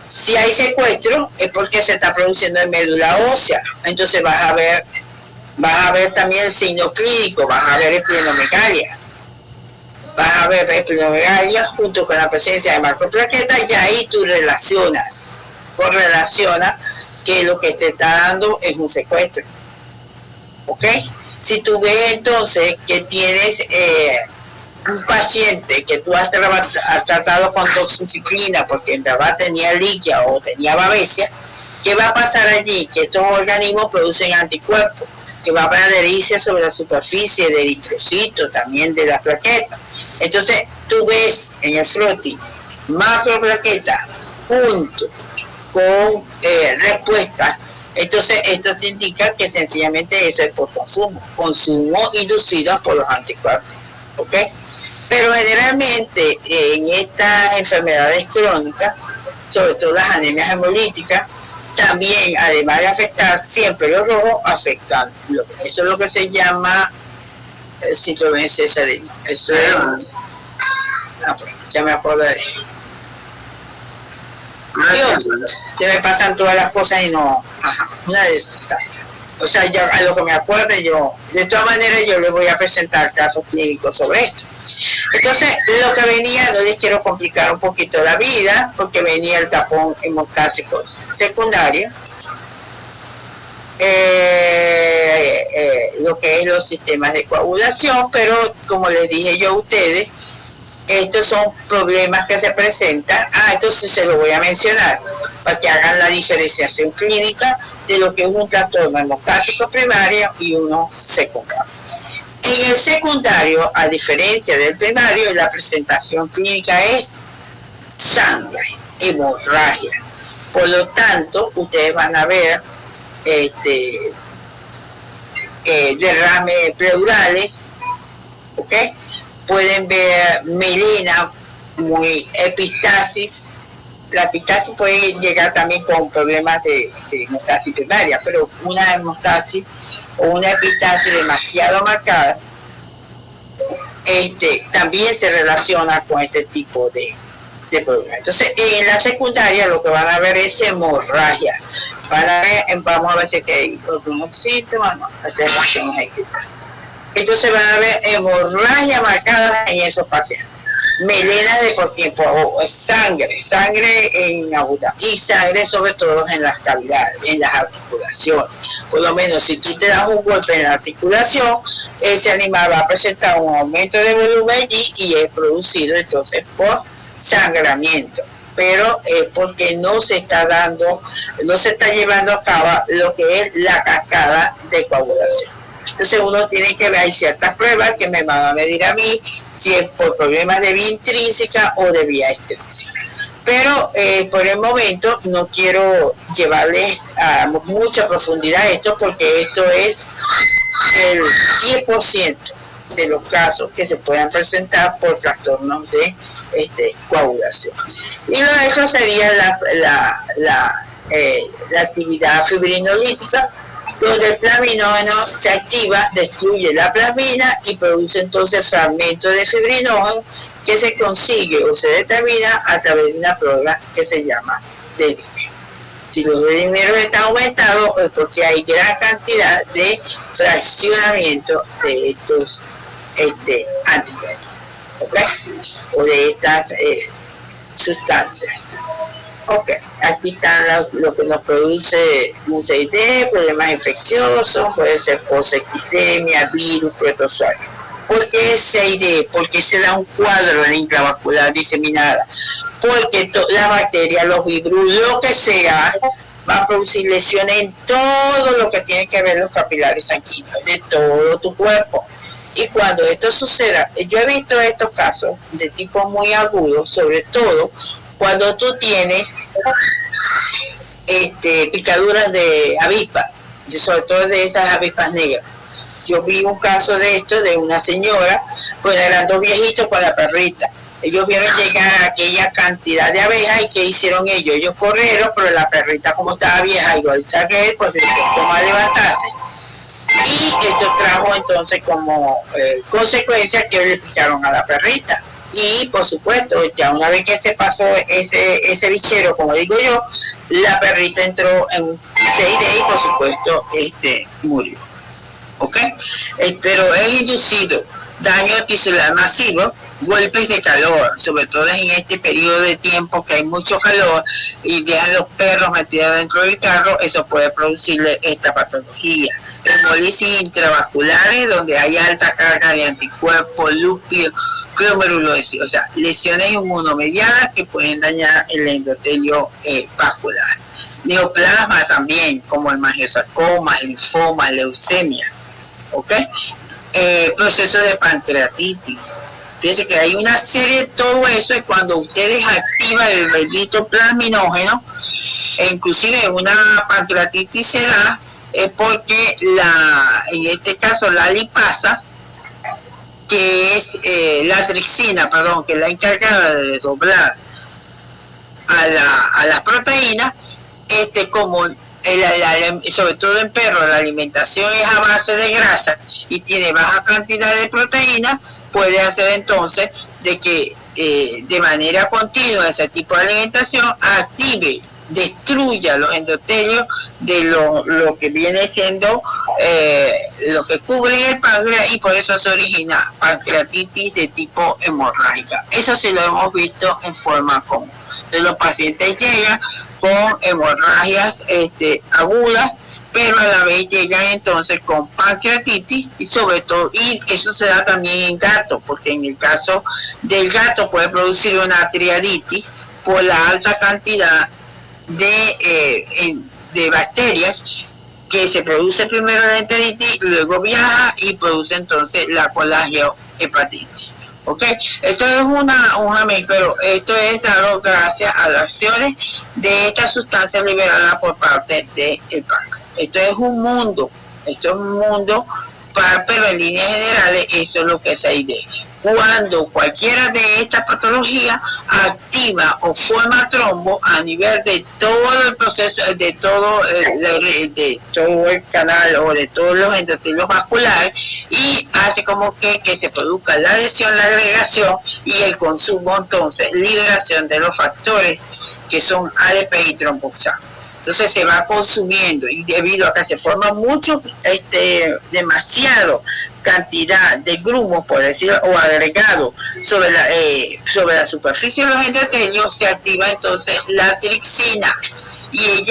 Si hay secuestro es porque se está produciendo en médula ósea, entonces vas a ver Vas a ver también el signo clínico, vas a ver esplenomegalia. Vas a ver esplenomegalia junto con la presencia de macroplaquetas, y ahí tú correlacionas que lo que te está dando es un secuestro. ¿Ok? Si tú ves entonces que tienes un paciente que tú has tratado con doxiciclina porque en verdad tenía liquia o tenía babesia, ¿qué va a pasar allí? Que estos organismos producen anticuerpos que van a adherirse sobre la superficie de eritrocitos, también de las plaquetas. Entonces tú ves en el froti macroplaquetas junto con respuesta. Entonces esto te indica que sencillamente eso es por consumo inducido por los anticuerpos, ¿ok? Pero generalmente en estas enfermedades crónicas, sobre todo las anemias hemolíticas, también además de afectar siempre los rojos, afectan. Eso es lo que se llama síndrome cesarino. Eso es, pues, ya me acuerdo de eso. Se me pasan todas las cosas y no, una de esas tantas. O sea, yo, a lo que me acuerde, yo, de todas maneras, yo les voy a presentar casos clínicos sobre esto. Entonces, lo que venía, no les quiero complicar un poquito la vida, porque venía el tapón hemostásico secundario, lo que es los sistemas de coagulación, pero como les dije yo a ustedes, estos son problemas que se presentan. Entonces se lo voy a mencionar para que hagan la diferenciación clínica de lo que es un trastorno hemostático primario y uno secundario. En el secundario, a diferencia del primario, la presentación clínica es sangre, hemorragia. Por lo tanto, ustedes van a ver derrames pleurales, ¿ok? Pueden ver melena, muy epistasis. La epistasis puede llegar también con problemas de hemostasis primaria, pero una hemostasis o una epistasis demasiado marcada también se relaciona con este tipo de problemas. Entonces, en la secundaria lo que van a ver es hemorragia. Vamos a ver si hay algunos síntomas. No, entonces van a ver hemorragia marcada en esos pacientes. Melena de por tiempo, o sangre en abundancia, y sangre sobre todo en las cavidades, en las articulaciones. Por lo menos si tú te das un golpe en la articulación, ese animal va a presentar un aumento de volumen allí y es producido entonces por sangramiento, pero porque no se está llevando a cabo lo que es la cascada de coagulación. Entonces uno tiene que ver, hay ciertas pruebas que me van a medir a mí si es por problemas de vía intrínseca o de vía extrínseca. Pero por el momento no quiero llevarles a mucha profundidad esto, porque esto es el 10% de los casos que se puedan presentar por trastornos de coagulación. Y lo de eso sería la actividad fibrinolítica, donde el plasminógeno se activa, destruye la plasmina y produce entonces fragmentos de fibrinógeno que se consigue o se determina a través de una prueba que se llama dedímero. Si los dedímeros están aumentados es porque hay gran cantidad de fraccionamiento de estos anticuerpos, ¿ok? O de estas sustancias. Ok, aquí están lo que nos produce UCID, problemas infecciosos, puede ser posexemia, virus, protozoario. ¿Por qué CID? Porque se da un cuadro en intravascular diseminada. Porque las bacterias, los virus, lo que sea, va a producir lesiones en todo lo que tiene que ver los capilares sanguíneos de todo tu cuerpo. Y cuando esto suceda, yo he visto estos casos de tipo muy agudo, sobre todo cuando tú tienes picaduras de avispa, sobre todo de esas avispas negras. Yo vi un caso de esto de una señora, pues eran dos viejitos con la perrita. Ellos vieron llegar aquella cantidad de abejas y ¿qué hicieron ellos? Ellos corrieron, pero la perrita, como estaba vieja, igualita que él, pues le costó más levantarse. Y esto trajo entonces como consecuencia que le picaron a la perrita. Y por supuesto, ya una vez que se pasó ese bichero, como digo yo, la perrita entró en un 6D y por supuesto murió. ¿ok? Pero es inducido daño tisular masivo, golpes de calor, sobre todo en este periodo de tiempo que hay mucho calor y dejan los perros metidos dentro del carro, eso puede producirle esta patología. Hemolisis intravasculares, donde hay alta carga de anticuerpos, lúpidos, glomerulosis, o sea, lesiones inmunomediadas que pueden dañar el endotelio vascular. Neoplasma también, como hemangiosarcoma, linfoma, leucemia, ¿ok? Proceso de pancreatitis. Fíjense que hay una serie de todo eso, es cuando ustedes activan el bendito plasminógeno, e inclusive una pancreatitis se da porque en este caso la lipasa, que es la trixina, perdón, que es la encargada de doblar a las proteínas, como sobre todo en perros la alimentación es a base de grasa y tiene baja cantidad de proteínas, puede hacer entonces de que de manera continua ese tipo de alimentación active, destruya los endotelios de lo que viene siendo lo que cubre el páncreas, y por eso se origina pancreatitis de tipo hemorrágica. Eso sí lo hemos visto en forma común. Entonces los pacientes llegan con hemorragias agudas, pero a la vez llegan entonces con pancreatitis, y sobre todo, y eso se da también en gatos, porque en el caso del gato puede producir una triaditis por la alta cantidad de bacterias que se produce primero la enteritis, luego viaja y produce entonces la colagiohepatitis. ¿Ok? Esto es pero esto es dado gracias a las acciones de esta sustancia liberada por parte del páncreas. Esto es un mundo, pero en líneas generales eso es lo que se idea. Cuando cualquiera de estas patologías activa o forma trombo a nivel de todo el proceso, de todo el canal o de todos los endotelios vasculares, y hace como que se produzca la adhesión, la agregación y el consumo, entonces liberación de los factores que son ADP y tromboxano. Entonces se va consumiendo, y debido a que se forma mucho, demasiado cantidad de grumos, por decirlo, o agregado sobre la superficie de los endotelios, se activa entonces la trixina, y el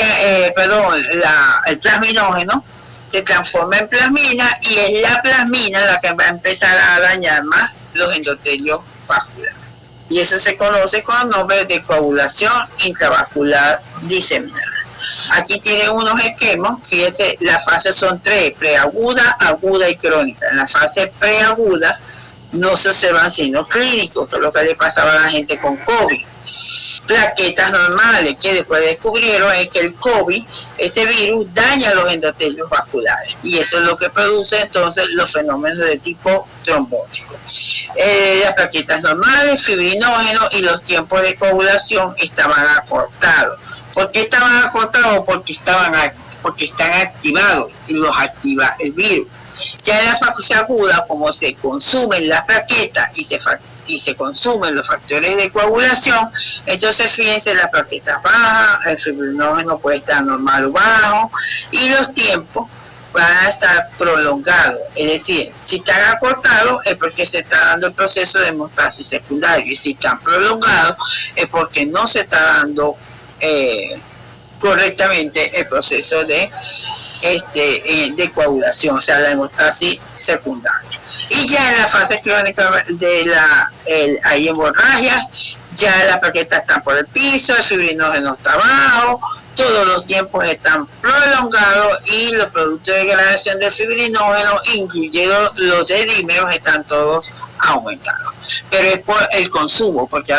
plasminógeno se transforma en plasmina, y es la plasmina la que va a empezar a dañar más los endotelios vasculares. Y eso se conoce con el nombre de coagulación intravascular diseminada. Aquí tiene unos esquemas, fíjense, las fases son 3, preaguda, aguda y crónica. En la fase preaguda no se observan signos clínicos, que es lo que le pasaba a la gente con COVID. Plaquetas normales, que después descubrieron es que el COVID, ese virus, daña los endotelios vasculares, y eso es lo que produce entonces los fenómenos de tipo trombótico. Las plaquetas normales, fibrinógeno, y los tiempos de coagulación estaban acortados. ¿Por qué estaban acortados? Porque están activados, y los activa el virus. Ya en la fase aguda, como se consumen las plaquetas y se consumen los factores de coagulación, entonces fíjense, las plaquetas bajas, el fibrinógeno puede estar normal o bajo, y los tiempos van a estar prolongados. Es decir, si están acortados es porque se está dando el proceso de hemostasis secundario, y si están prolongados es porque no se está dando correctamente el proceso de coagulación, o sea, la hemostasis secundaria. Y ya en la fase crónica hay hemorragias, ya las plaquetas están por el piso, el fibrinógeno está bajo, todos los tiempos están prolongados, y los productos de degradación del fibrinógeno, incluyendo los de dímeros, están todos aumentados. Pero es por el consumo, porque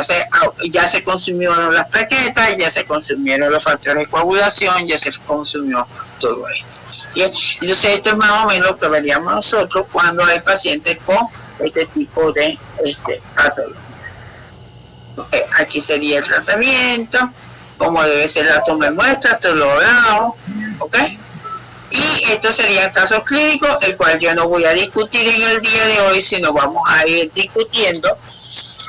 ya se consumieron las plaquetas, ya se consumieron los factores de coagulación, ya se consumió todo esto. Bien, entonces esto es más o menos lo que veríamos nosotros cuando hay pacientes con este tipo de patología. Aquí sería el tratamiento, como debe ser la toma de muestras, esto lo hago, ¿ok? Y estos serían casos clínicos, el cual yo no voy a discutir en el día de hoy, sino vamos a ir discutiendo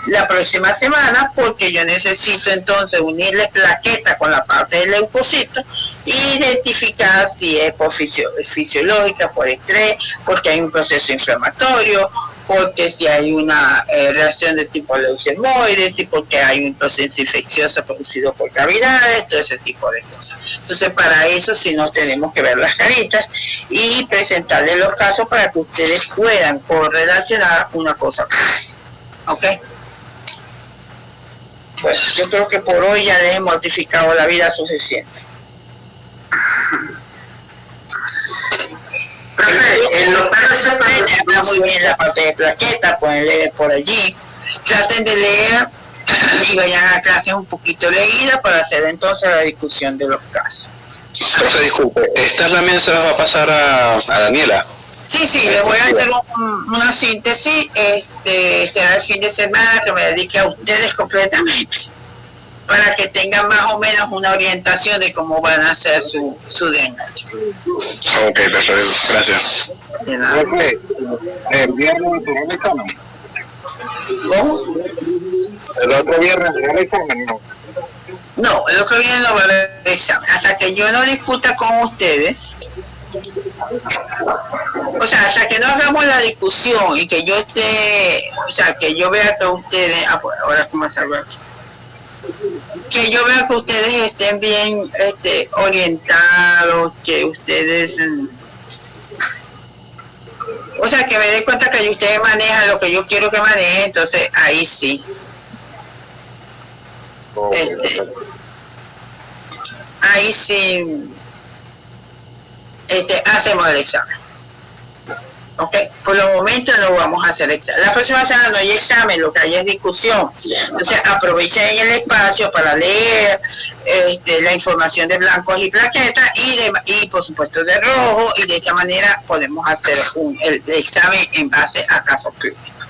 la próxima semana, porque yo necesito entonces unirle plaqueta con la parte del leucocito, identificar si es por fisiológica, por estrés, porque hay un proceso inflamatorio, porque si hay una reacción de tipo leucemoides, y porque hay un proceso infeccioso producido por cavidades, todo ese tipo de cosas. Entonces, para eso sí nos tenemos que ver las caritas y presentarles los casos para que ustedes puedan correlacionar una cosa con otra. ¿Ok? Bueno, yo creo que por hoy ya les he mortificado la vida suficiente. En los perros se habla muy bien la parte de plaqueta, pueden leer por allí. Traten de leer y vayan a clases un poquito leídas para hacer entonces la discusión de los casos. Entonces, disculpe, estas también se las va a pasar a Daniela. Sí, les voy a hacer una síntesis. Será el fin de semana que me dedique a ustedes completamente, para que tengan más o menos una orientación de cómo van a hacer su diagnóstico. Ok, perfecto, gracias. De nada. El viernes será el examen. ¿Cómo? El otro viernes será el examen, ¿no? No, el otro viernes no va a haber examen. Hasta que yo no discuta con ustedes, o sea, hasta que no hagamos la discusión y que yo esté, o sea, que yo vea que ustedes, ahora cómo salgo aquí, que yo vea que ustedes estén bien orientados, que ustedes, o sea, que me dé cuenta que ustedes manejan lo que yo quiero que manejen, entonces ahí sí. Ahí sí hacemos el examen. Ok, por los momentos no vamos a hacer examen. La próxima semana no hay examen, lo que hay es discusión. Entonces aprovechen el espacio para leer la información de blancos y plaquetas y por supuesto de rojo, y de esta manera podemos hacer el examen en base a casos clínicos.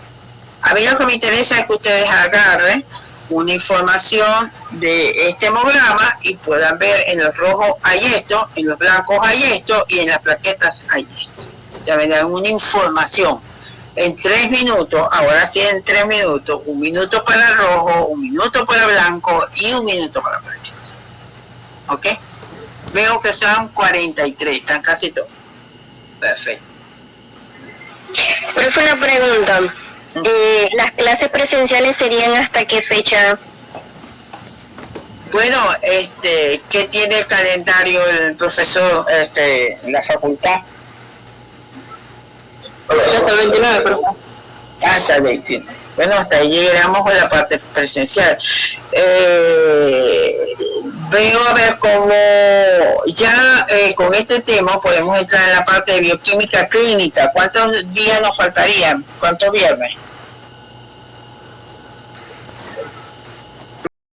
A mí lo que me interesa es que ustedes agarren una información de este hemograma y puedan ver en los rojos hay esto, en los blancos hay esto y en las plaquetas hay esto. Ya me dan una información en 3 minutos, ahora sí en 3 minutos, 1 minuto para rojo, 1 minuto para blanco y 1 minuto para plaqueta. ¿Ok? Veo que son 43, están casi todos. Perfecto. Profe, una pregunta. ¿Las clases presenciales serían hasta qué fecha? Bueno, ¿qué tiene el calendario el profesor en la facultad? Hasta el 29, profe. Hasta el 29. Bueno, hasta ahí llegamos con la parte presencial. Veo a ver cómo ya con este tema podemos entrar en la parte de bioquímica clínica. ¿Cuántos días nos faltarían? ¿Cuántos viernes?